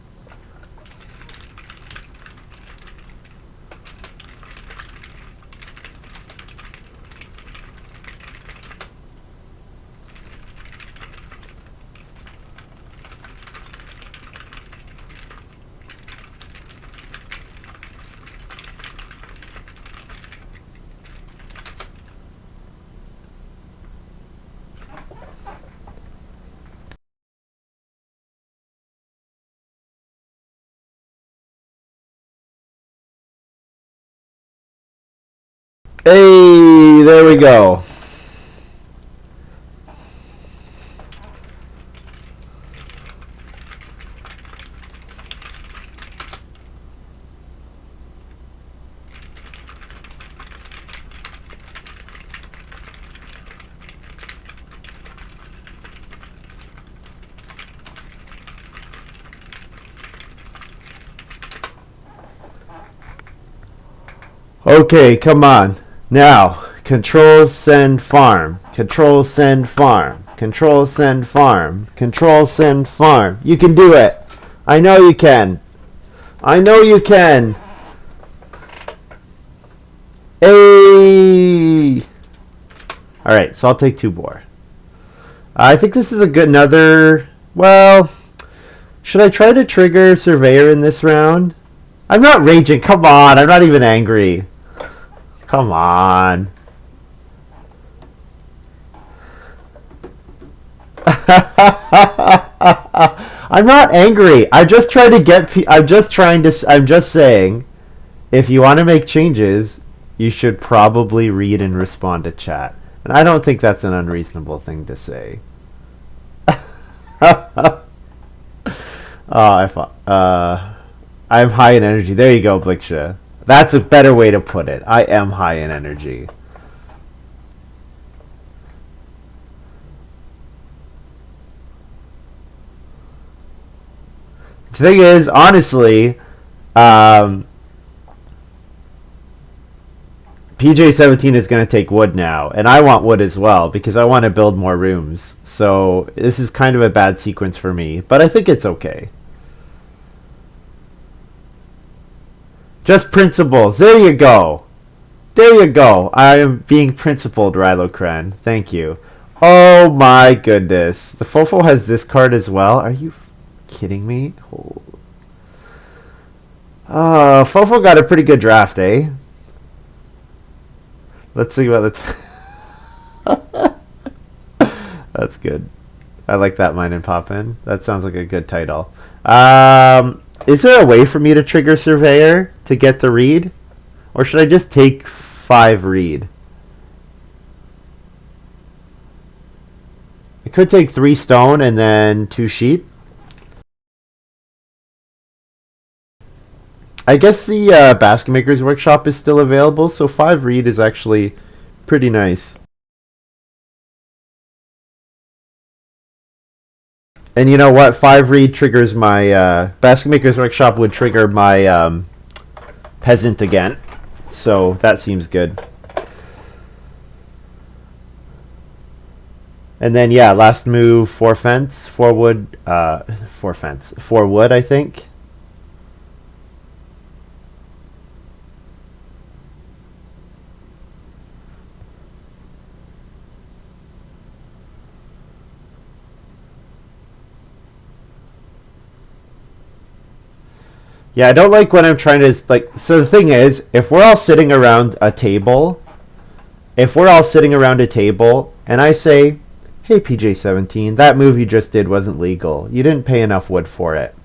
Hey, there we go. Okay, come on. Now, control send farm. Control send farm. Control send farm. Control send farm. You can do it. I know you can. I know you can. Hey. All right, so I'll take 2 boar. I think this is a good another. Well, should I try to trigger surveyor in this round? I'm not raging. Come on, I'm not even angry. Come on. I'm not angry. I'm just trying to get. I'm just saying, if you want to make changes, you should probably read and respond to chat. And I don't think that's an unreasonable thing to say. I'm high in energy. There you go, Bliksha. That's a better way to put it. I am high in energy. The thing is, honestly, PJ17 is going to take wood now, and I want wood as well because I want to build more rooms. So this is kind of a bad sequence for me, but I think it's okay. Just principles. There you go. There you go. I am being principled, Rylocran. Thank you. Oh my goodness. The fofo has this card as well. Are you kidding me? Oh. Fofo got a pretty good draft, eh? Let's see about the That's good. I like that mine and pop in. That sounds like a good title. Is there a way for me to trigger surveyor to get the read? Or should I just take 5 read? I could take 3 stone and then 2 sheep. I guess the Basket Maker's Workshop is still available, so 5 read is actually pretty nice. And you know what? 5 read triggers my Basket Maker's Workshop would trigger my peasant again. So that seems good. And then yeah, last move 4 fence, 4 wood, 4 fence, 4 wood, I think. Yeah, I don't like when I'm trying to, like, so the thing is, if we're all sitting around a table, and I say, hey PJ17, that move you just did wasn't legal. You didn't pay enough wood for it.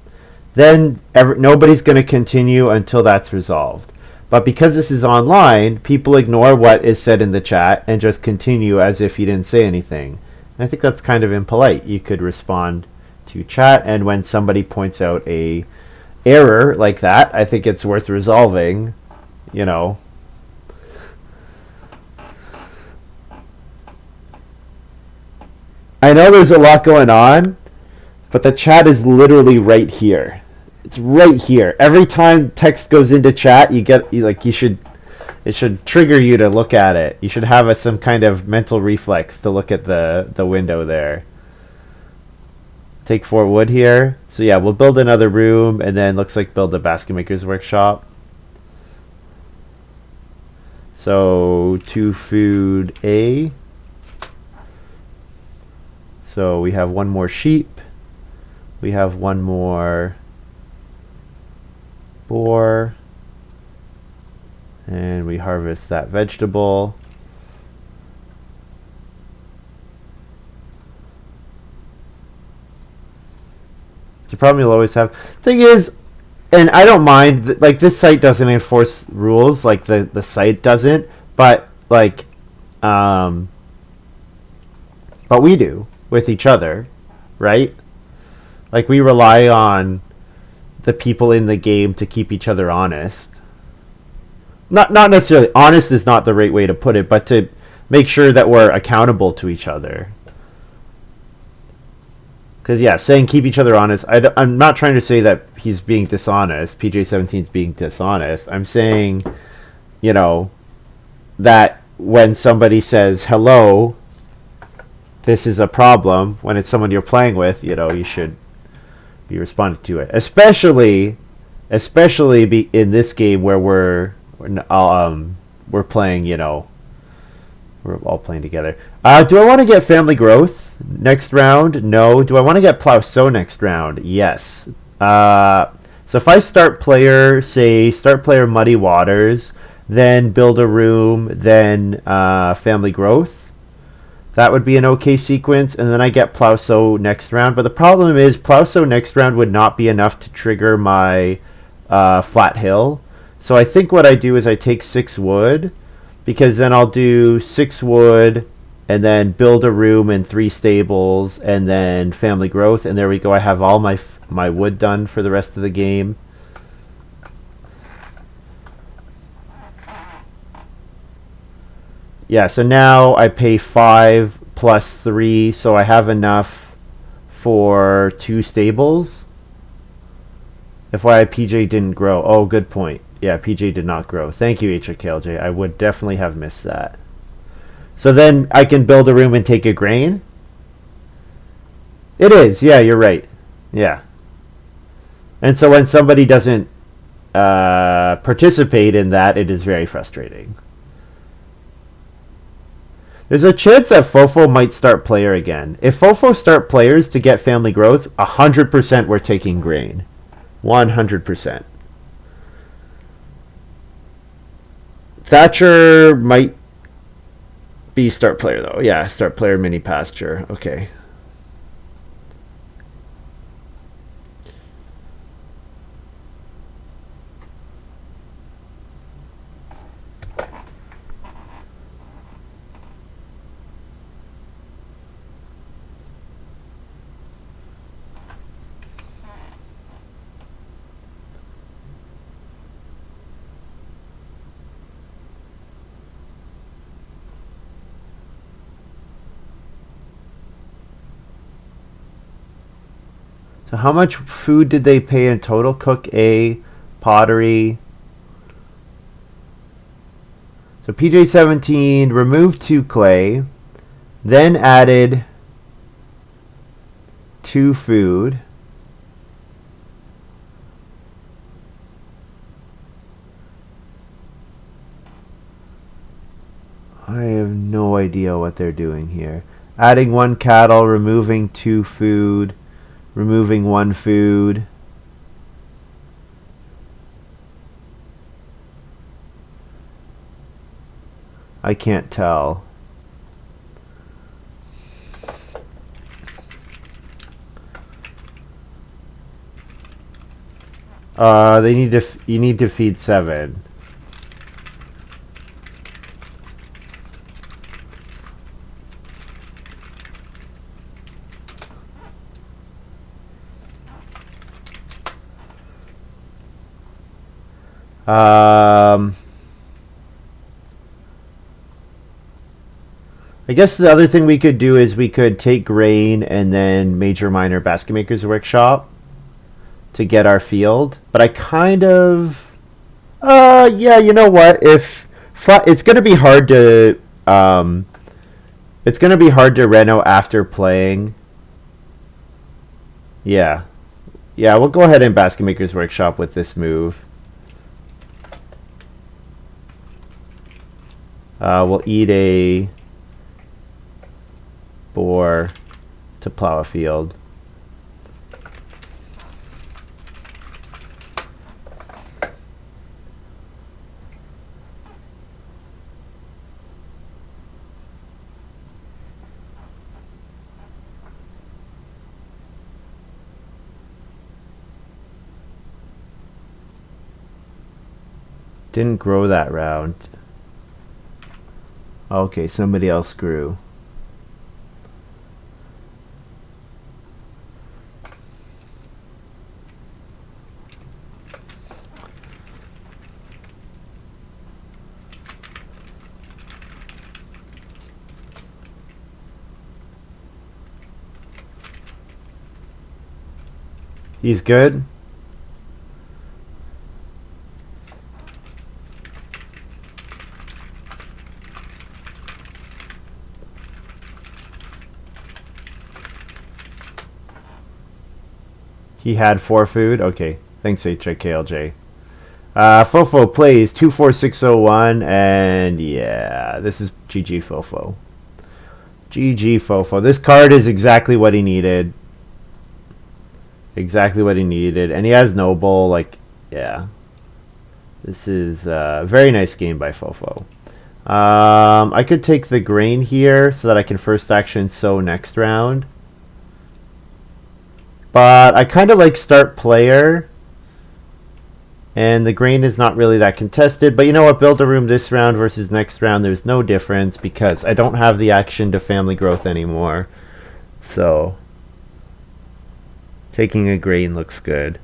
Then nobody's going to continue until that's resolved. But because this is online, people ignore what is said in the chat and just continue as if you didn't say anything. And I think that's kind of impolite. You could respond to chat, and when somebody points out a error like that, I think it's worth resolving, you know. I know there's a lot going on, but the chat is literally right here. It's right here. Every time text goes into chat, it should trigger you to look at it. You should have some kind of mental reflex to look at the window there. Take 4 wood here. So yeah, we'll build another room, and then looks like build a basket maker's workshop. So 2 food A. So we have 1 more sheep. We have 1 more boar. And we harvest that vegetable. It's a problem you'll always have. Thing is, and I don't mind, like, this site doesn't enforce rules, like the site doesn't, but like, but we do with each other, right? Like, we rely on the people in the game to keep each other honest. Not necessarily honest is not the right way to put it, but to make sure that we're accountable to each other. Because, yeah, saying keep each other honest, I'm not trying to say that he's being dishonest. PJ17's being dishonest. I'm saying, you know, that when somebody says, hello, this is a problem, when it's someone you're playing with, you know, you should be responding to it. Especially in this game where we're playing, you know, we're all playing together. Do I want to get family growth next round? No. Do I want to get plow sow next round? Yes. So if I start player Muddy Waters, then build a room, then family growth, that would be an okay sequence, and then I get plow sow next round. But the problem is plow sow next round would not be enough to trigger my flat hill. So I think what I do is I take 6 wood, because then I'll do 6 wood and then build a room and 3 stables and then family growth, and there we go. I have all my wood done for the rest of the game. Yeah, so now I pay 5 plus 3, so I have enough for 2 stables. FYI, PJ didn't grow. Oh, good point. Yeah, PJ did not grow. Thank you, HKLJ. I would definitely have missed that. So then I can build a room and take a grain? It is. Yeah, you're right. Yeah. And so when somebody doesn't participate in that, it is very frustrating. There's a chance that Fofo might start player again. If Fofo start players to get family growth, 100% we're taking grain. 100%. Thatcher might be start player, though. Yeah, start player mini pasture. Okay. So how much food did they pay in total? Cook A, pottery. So PJ17 removed 2 clay, then added 2 food. I have no idea what they're doing here. Adding 1 cattle, removing 2 food. Removing 1 food. I can't tell. You need to feed 7. I guess the other thing we could do is we could take grain and then major minor basket maker's workshop to get our field. But I kind of, yeah, you know what? It's gonna be hard to, reno after playing. Yeah. Yeah, we'll go ahead and Basket Maker's Workshop with this move. We'll eat a boar to plow a field. Didn't grow that round. Okay, somebody else grew. He's good. He had 4 food. Okay. Thanks, HIKLJ. Fofo plays 24601, and yeah, this is GG Fofo. GG Fofo. This card is exactly what he needed. Exactly what he needed. And he has Noble. Like, yeah. This is a very nice game by Fofo. I could take the grain here so that I can first action sow next round. But I kind of like start player. And the grain is not really that contested. But you know what? Build a room this round versus next round. There's no difference because I don't have the action to family growth anymore. So taking a grain looks good.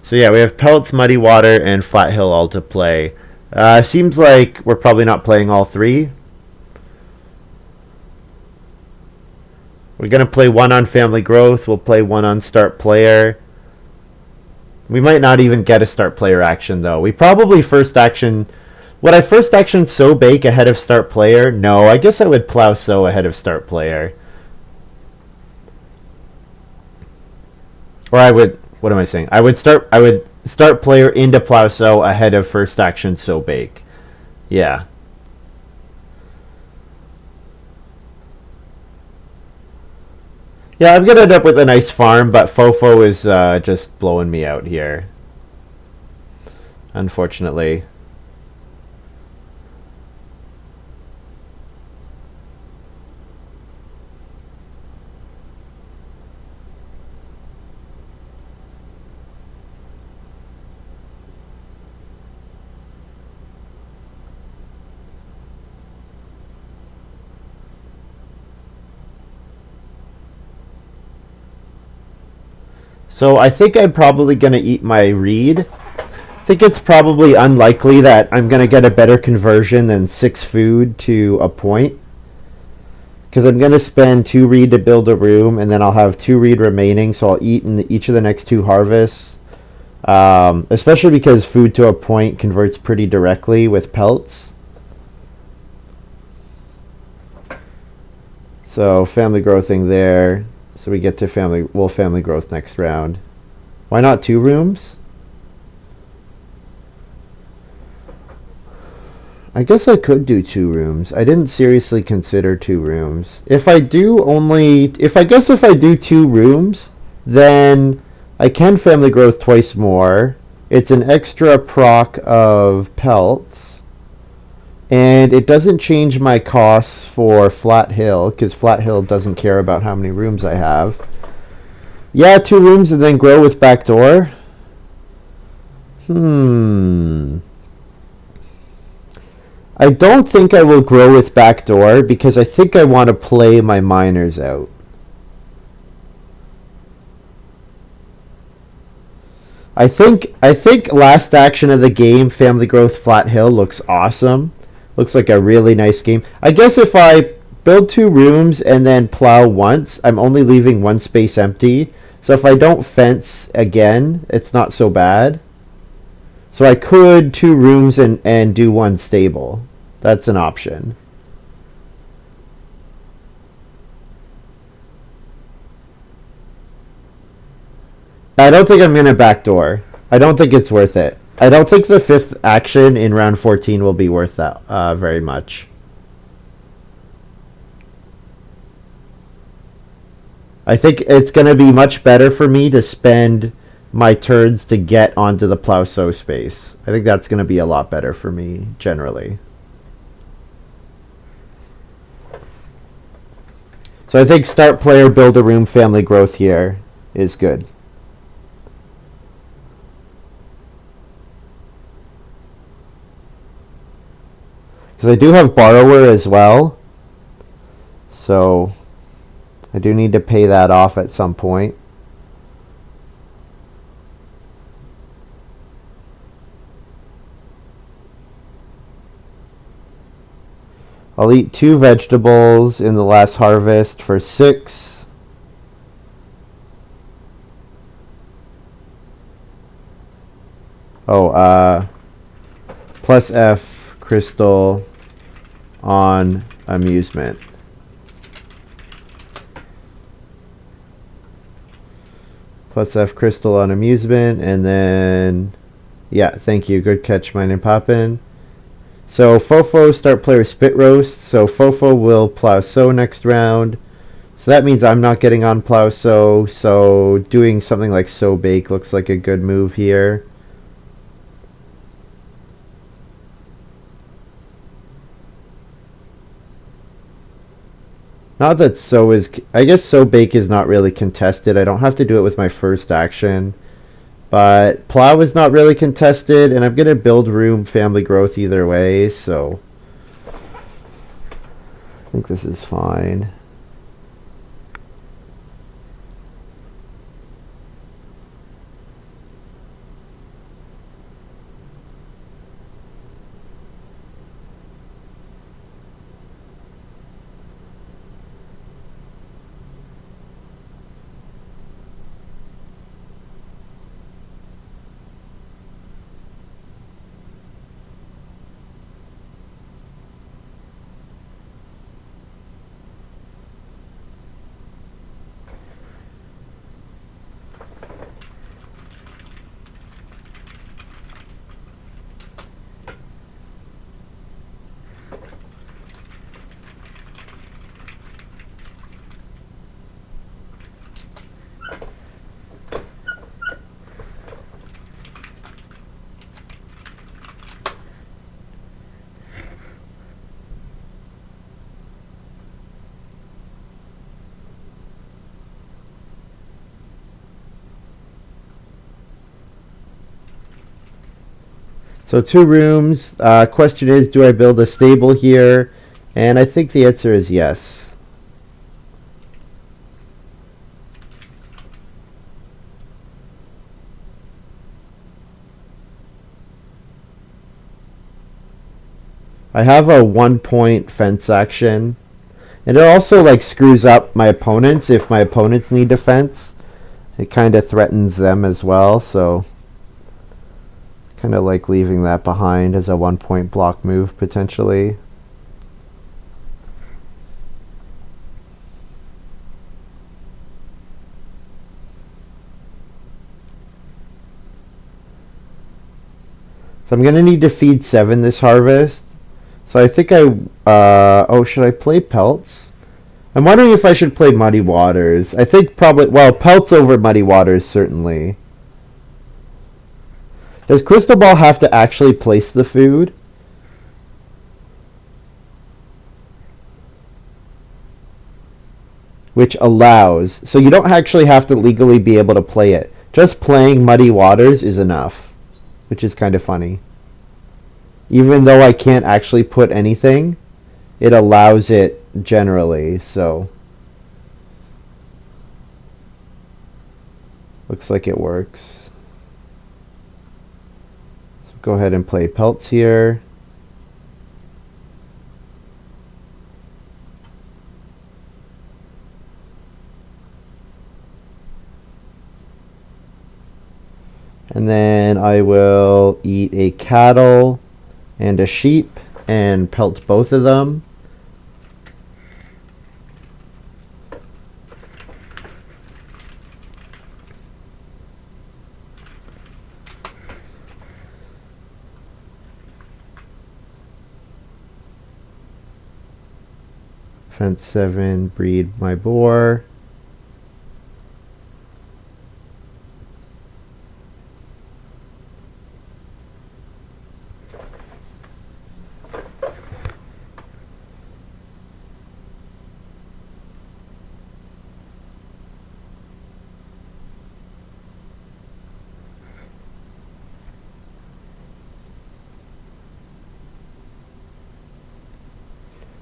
So yeah, we have Pelts, Muddy Water, and Flat Hill all to play. Seems like we're probably not playing all 3. We're going to play 1 on Family Growth. We'll play 1 on Start Player. We might not even get a Start Player action, though. We probably first action... Would I first action Sow Bake ahead of Start Player? No, I guess I would Plow Sow ahead of Start Player. Or I would... What am I saying? I would start player into Plow Sow ahead of first action Sow Bake. Yeah. Yeah, I'm going to end up with a nice farm, but Fofo is just blowing me out here. Unfortunately. So I think I'm probably going to eat my reed. I think it's probably unlikely that I'm going to get a better conversion than 6 food to a point. Because I'm going to spend 2 reed to build a room, and then I'll have 2 reed remaining, so I'll eat in each of the next 2 harvests. Especially because food to a point converts pretty directly with pelts. So family growthing there. So we get to family growth next round. Why not 2 rooms? I guess I could do 2 rooms. I didn't seriously consider 2 rooms. If I do 2 rooms, then I can family growth twice more. It's an extra proc of pelts. And it doesn't change my costs for Flat Hill, because Flat Hill doesn't care about how many rooms I have. Yeah, 2 rooms and then grow with backdoor. I don't think I will grow with backdoor, because I think I want to play my miners out. I think last action of the game, Family Growth Flat Hill, looks awesome. Looks like a really nice game. I guess if I build 2 rooms and then plow once, I'm only leaving 1 space empty. So if I don't fence again, it's not so bad. So I could 2 rooms and do 1 stable. That's an option. I don't think I'm going to backdoor. I don't think it's worth it. I don't think the 5th action in round 14 will be worth that very much. I think it's going to be much better for me to spend my turns to get onto the plow sow space. I think that's going to be a lot better for me generally. So I think start player, build a room, family growth here is good. Because I do have borrower as well. So I do need to pay that off at some point. I'll eat 2 vegetables in the last harvest for 6. Oh, plus F crystal on amusement. Plus F crystal on amusement, and then, yeah, thank you. Good catch, mine and poppin'. So fofo start player spit roast. So fofo will plow sow next round. So that means I'm not getting on plow sow. So doing something like sow bake looks like a good move here. Not that sow is, I guess sow bake is not really contested. I don't have to do it with my first action. But plow is not really contested, and I'm going to build room, family growth either way, so I think this is fine. So 2 rooms. Question is, do I build a stable here? And I think the answer is yes. I have a 1-point fence action. And it also like screws up my opponents if my opponents need defense. It kind of threatens them as well, so kind of like leaving that behind as a 1-point block move potentially. So I'm going to need to feed 7 this harvest. So I think oh, should I play pelts? I'm wondering if I should play muddy waters. I think probably, well, pelts over muddy waters certainly. Does Crystal Ball have to actually place the food? Which allows, so you don't actually have to legally be able to play it. Just playing Muddy Waters is enough, which is kind of funny. Even though I can't actually put anything, it allows it generally, so looks like it works. Go ahead and play pelts here. And then I will eat a cattle and a sheep and pelt both of them. Fence 7, breed my boar.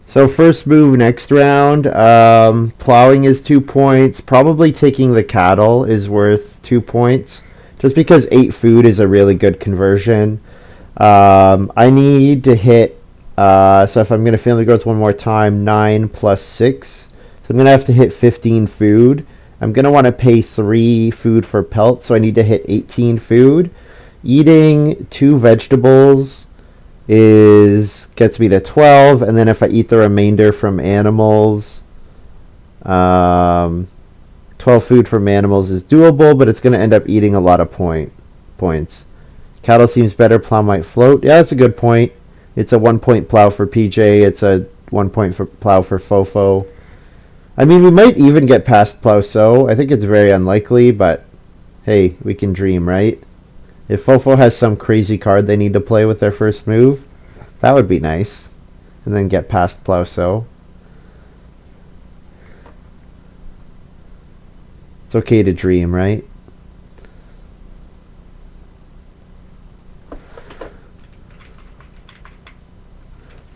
So first move next round, plowing is 2 points. Probably taking the cattle is worth 2 points, just because 8 food is a really good conversion. I need to hit, so if I'm going to family growth one more time, 9 plus 6. So I'm going to have to hit 15 food. I'm going to want to pay 3 food for pelt, so I need to hit 18 food. Eating 2 vegetables gets me to 12, and then if I eat the remainder from animals, 12 food from animals is doable, but it's going to end up eating a lot of points. Cattle seems better. Plow might float. Yeah, that's a good point. It's a 1 point plow for PJ. It's a 1 point for plow for fofo. I mean, we might even get past plow so. I think it's very unlikely, but hey, we can dream, right? If fofo has some crazy card they need to play with their first move, that would be nice. And then get past plow so. It's okay to dream, right?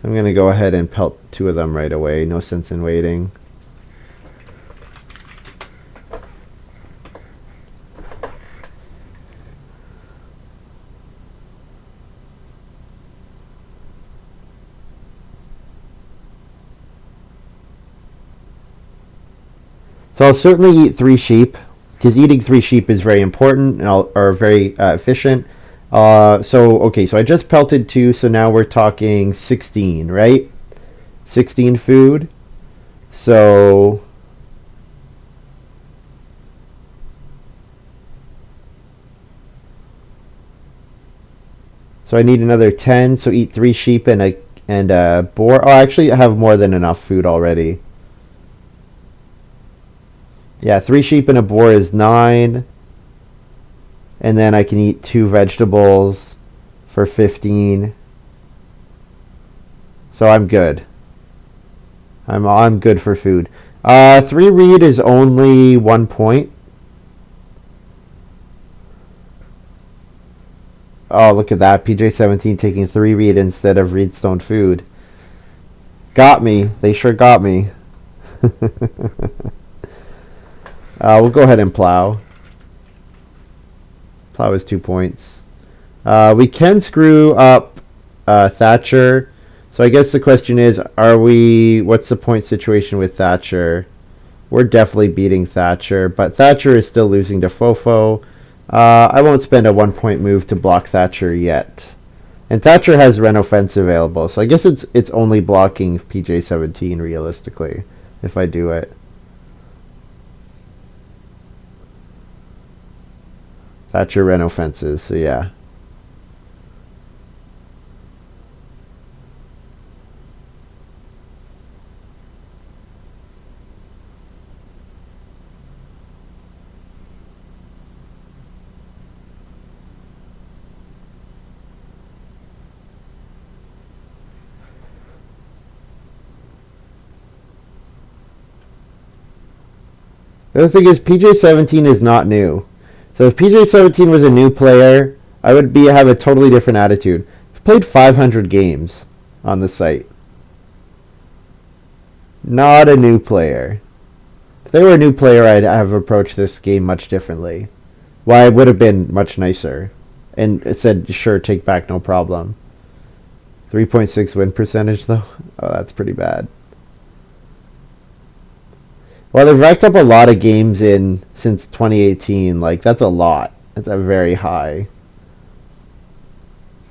I'm going to go ahead and pelt 2 of them right away. No sense in waiting. So I'll certainly eat 3 sheep, because eating 3 sheep is very important and or very efficient. So I just pelted 2, so now we're talking 16, right? 16 food. So I need another 10, so eat 3 sheep and a boar. Oh, actually I have more than enough food already. Yeah, 3 sheep and a boar is 9. And then I can eat 2 vegetables for 15. So I'm good. I'm good for food. 3 reed is only 1 point. Oh, look at that. PJ17 taking 3 reed instead of reedstone food. Got me. They sure got me. We'll go ahead and plow. Plow is 2 points. We can screw up Thatcher. So I guess the question is, what's the point situation with Thatcher? We're definitely beating Thatcher, but Thatcher is still losing to fofo. I won't spend a 1 point move to block Thatcher yet. And Thatcher has Reno Fence available, so I guess it's only blocking PJ17 realistically, if I do it. Thatcher Reno Fences, so yeah. The other thing is PJ17 is not new. So if PJ17 was a new player, I would have a totally different attitude. I've played 500 games on the site. Not a new player. If they were a new player, I'd have approached this game much differently. Why, it would have been much nicer. And it said, sure, take back, no problem. 3.6 win percentage, though? Oh, that's pretty bad. Well, they've racked up a lot of games since 2018. Like, that's a lot. It's a very high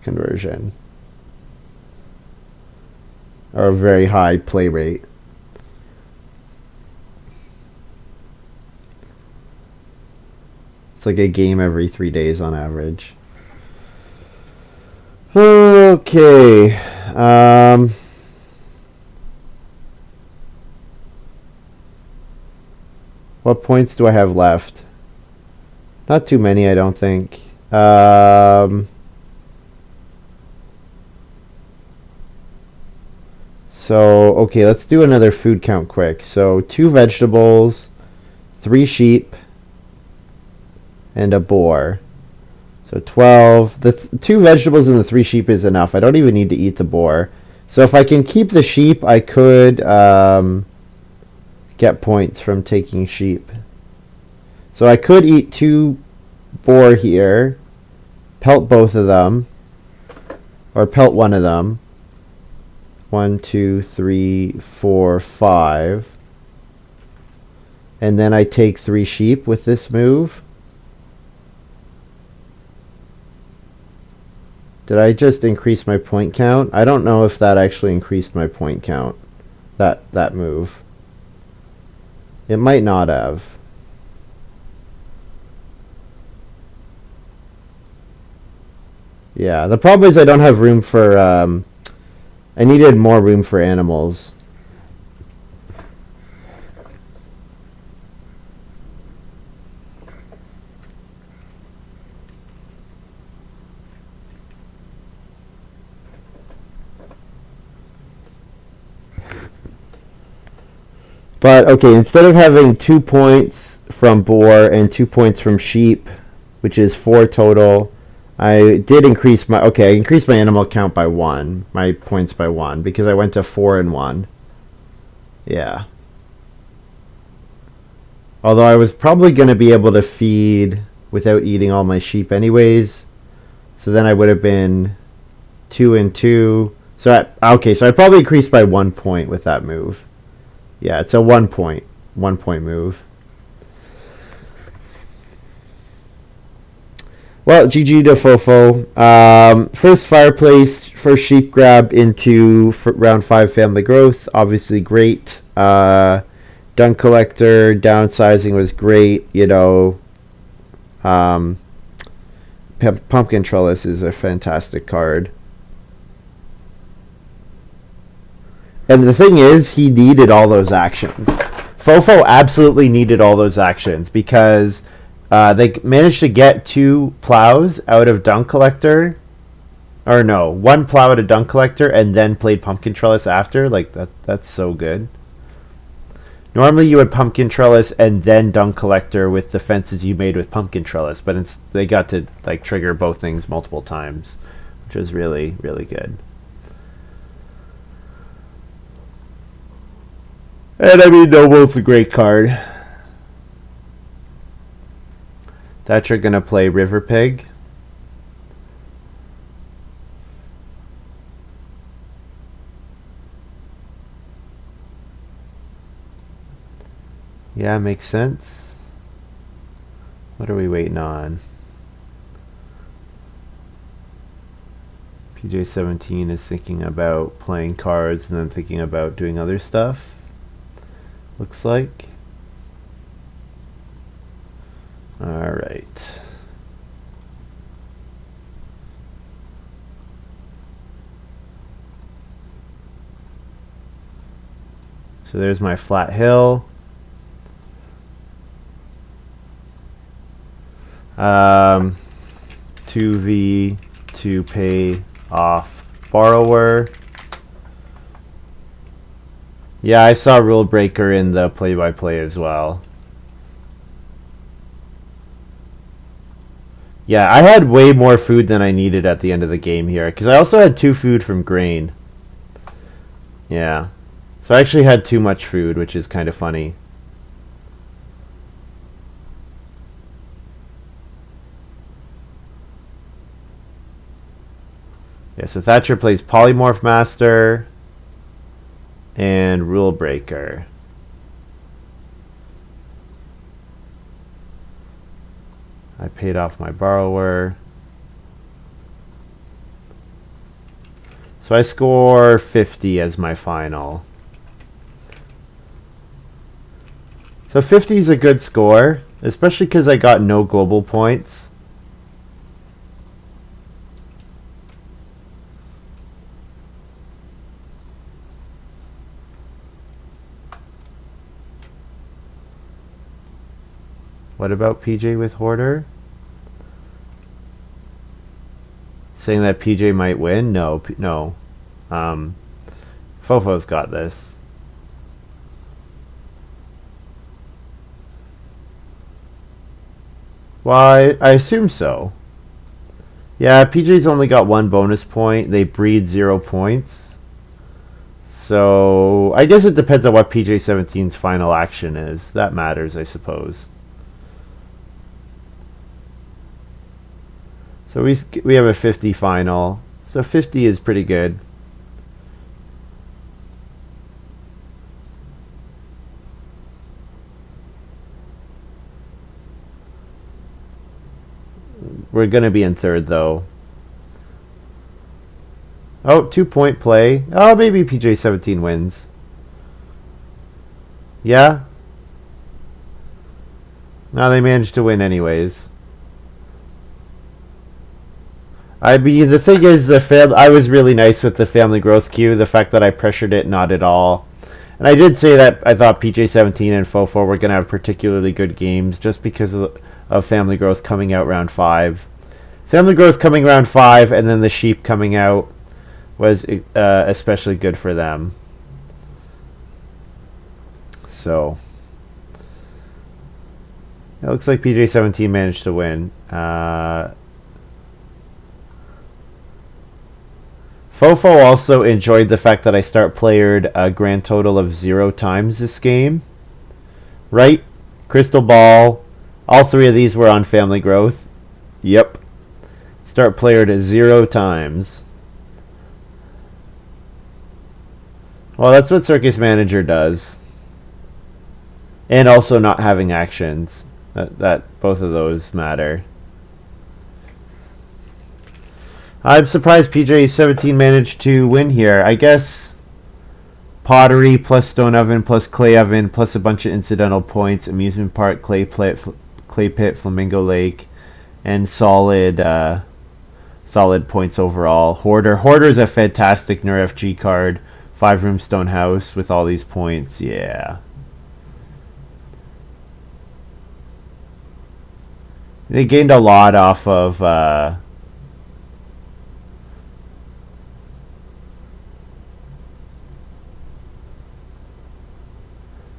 conversion. Or a very high play rate. It's like a game every 3 days on average. Okay. What points do I have left? Not too many, I don't think. So, okay, let's do another food count quick. So, 2 vegetables, 3 sheep, and a boar. So 12. The 2 vegetables and the 3 sheep is enough. I don't even need to eat the boar. So if I can keep the sheep, I could get points from taking sheep. So I could eat 2 boar here, pelt both of them, or pelt one of them. 1, 2, 3, 4, 5. And then I take 3 sheep with this move. Did I just increase my point count? I don't know if that actually increased my point count. That move. It might not have. Yeah, the problem is I don't have room for... I needed more room for animals. But, okay, instead of having 2 points from boar and 2 points from sheep, which is 4 total, I did increase my... Okay, I increased my animal count by 1. My points by 1, because I went to 4 and 1. Yeah. Although I was probably going to be able to feed without eating all my sheep anyways. So then I would have been 2 and 2. So, okay, so I probably increased by 1 point with that move. Yeah, it's a 1 point move. Well, GG to Fofo. First fireplace, first sheep grab into round 5 family growth. Obviously great. Dung collector, downsizing was great. You know, pumpkin trellis is a fantastic card. And the thing is, he needed all those actions. Fofo absolutely needed all those actions because they managed to get 2 plows out of Dung Collector. Or no, 1 plow out of Dung Collector and then played Pumpkin Trellis after. Like, that's so good. Normally you would Pumpkin Trellis and then Dung Collector with the fences you made with Pumpkin Trellis. But they got to like trigger both things multiple times, which was really, really good. And I mean, Noble's a great card. Thatcher gonna play River Pig. Yeah, makes sense. What are we waiting on? PJ17 is thinking about playing cards and then thinking about doing other stuff. Looks like. Alright. So there's my flat hill. 2V to pay off borrower. Yeah, I saw Rule Breaker in the play-by-play as well. Yeah, I had way more food than I needed at the end of the game here, because I also had 2 food from grain. Yeah. So I actually had too much food, which is kind of funny. Yeah, so Thatcher plays Polymorph Master and Rule Breaker. I paid off my borrower. So I score 50 as my final. So 50 is a good score, especially because I got no global points. What about PJ with Hoarder? Saying that PJ might win? No, no. Fofo's got this. Well, I assume so. Yeah, PJ's only got 1 bonus point. They breed 0 points. So, I guess it depends on what PJ 17's final action is. That matters, I suppose. So we have a 50 final. So 50 is pretty good. We're going to be in third, though. Oh, 2-point play. Oh, maybe PJ 17 wins. Yeah? No, they managed to win anyways. I mean, the thing is, I was really nice with the family growth queue. The fact that I pressured it, not at all. And I did say that I thought PJ 17 and Fofo were going to have particularly good games just because of family growth coming out round 5. Family growth coming round 5 and then the sheep coming out was especially good for them. So it looks like PJ 17 managed to win. Fofo also enjoyed the fact that I start playered a grand total of 0 times this game. Right? Crystal Ball. All 3 of these were on family growth. Yep. Start playered 0 times. Well, that's what Circus Manager does. And also not having actions. That both of those matter. I'm surprised PJ 17 managed to win here. I guess pottery plus stone oven plus clay oven plus a bunch of incidental points, amusement park, clay pit, flamingo lake, and solid points overall. Hoarder's a fantastic NERFG card. 5-room stone house with all these points. Yeah. They gained a lot off of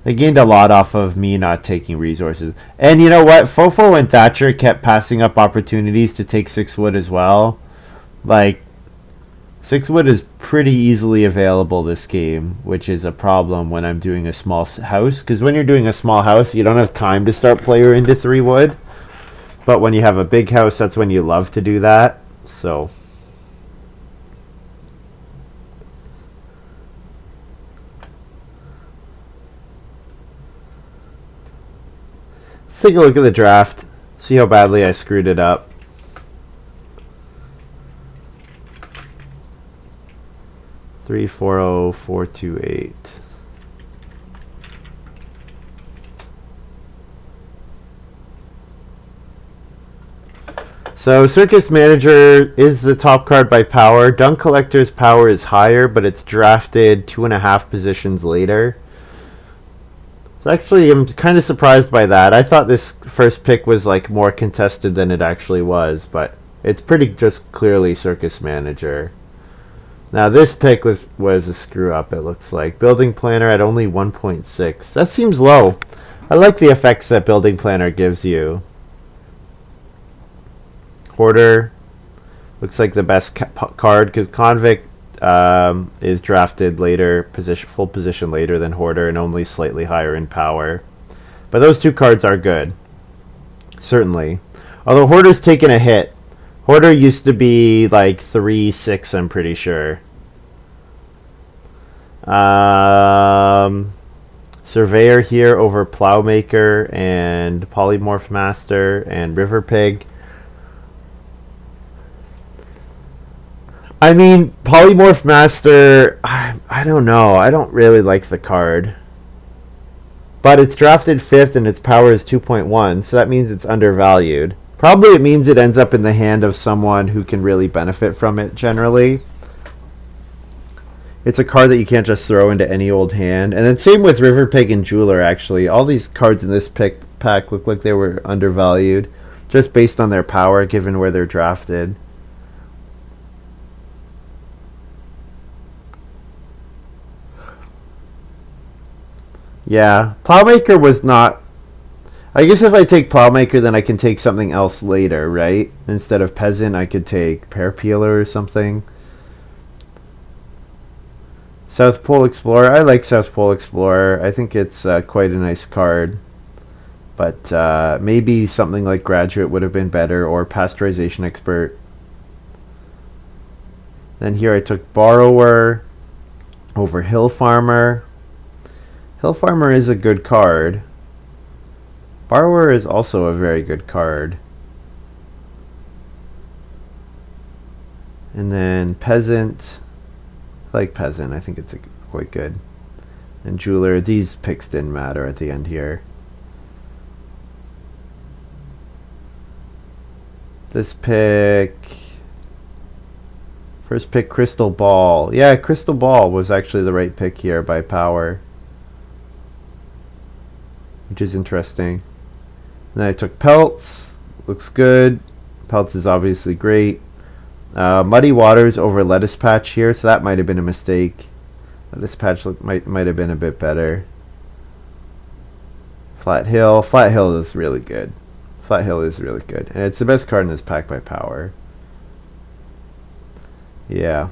They gained a lot off of me not taking resources. And you know what? Fofo and Thatcher kept passing up opportunities to take 6 wood as well. Like, 6 wood is pretty easily available this game, which is a problem when I'm doing a small house. Because when you're doing a small house, you don't have time to start player into 3 wood. But when you have a big house, that's when you love to do that. So let's take a look at the draft. See how badly I screwed it up. Three, 4, 0, 4, 2, 8. So Circus Manager is the top card by power. Dung Collector's power is higher, but it's drafted 2.5 positions later. So actually, I'm kind of surprised by that. I thought this first pick was like more contested than it actually was, but it's pretty just clearly Circus Manager. Now this pick was a screw up, it looks like. Building Planner at only 1.6. That seems low. I like the effects that Building Planner gives you. Hoarder looks like the best card because Convict is drafted later, full position later than Hoarder and only slightly higher in power. But those 2 cards are good. Certainly. Although Hoarder's taken a hit. Hoarder used to be like 3-6, I'm pretty sure. Surveyor here over Plowmaker and Polymorph Master and River Pig. I mean, Polymorph Master, I don't know. I don't really like the card. But it's drafted 5th and its power is 2.1, so that means it's undervalued. Probably it means it ends up in the hand of someone who can really benefit from it generally. It's a card that you can't just throw into any old hand. And then same with River Pig and Jeweler, actually. All these cards in this pack look like they were undervalued, just based on their power given where they're drafted. Yeah, Plowmaker was not... I guess if I take Plowmaker, then I can take something else later, right? Instead of Peasant, I could take Pear Peeler or something. South Pole Explorer. I like South Pole Explorer. I think it's quite a nice card. But maybe something like Graduate would have been better, or Pasteurization Expert. Then here I took Borrower over Hill Farmer. Hill Farmer is a good card. Borrower is also a very good card. And then Peasant. I like Peasant. I think it's quite good. And Jeweler. These picks didn't matter at the end here. This pick... First pick, Crystal Ball. Yeah, Crystal Ball was actually the right pick here by power, which is interesting. And then I took Pelts. Looks good. Pelts is obviously great. Muddy Waters over Lettuce Patch here, so that might have been a mistake. Lettuce Patch might have been a bit better. Flat Hill. Flat Hill is really good. Flat Hill is really good. And it's the best card in this pack by power. Yeah.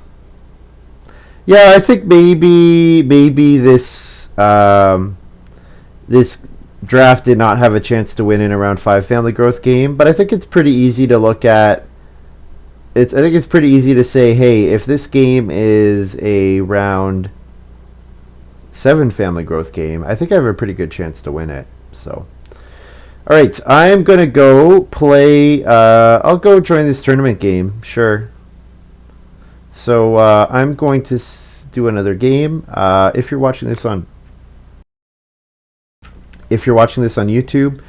Yeah, I think maybe this this draft did not have a chance to win in a round 5 family growth game, but I think it's pretty easy to look at. I think it's pretty easy to say, hey, if this game is a round 7 family growth game, I think I have a pretty good chance to win it. So, all right, I'm gonna go play. I'll go join this tournament game. Sure. So I'm going to do another game. If you're watching this on YouTube,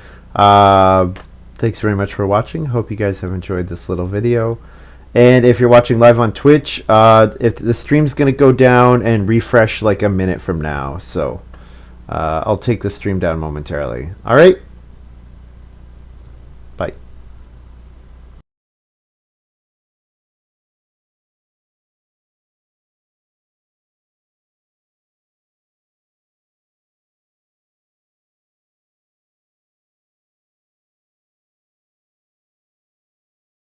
thanks very much for watching. Hope you guys have enjoyed this little video. And if you're watching live on Twitch, if the stream's going to go down and refresh like a minute from now, so I'll take the stream down momentarily. All right, bye.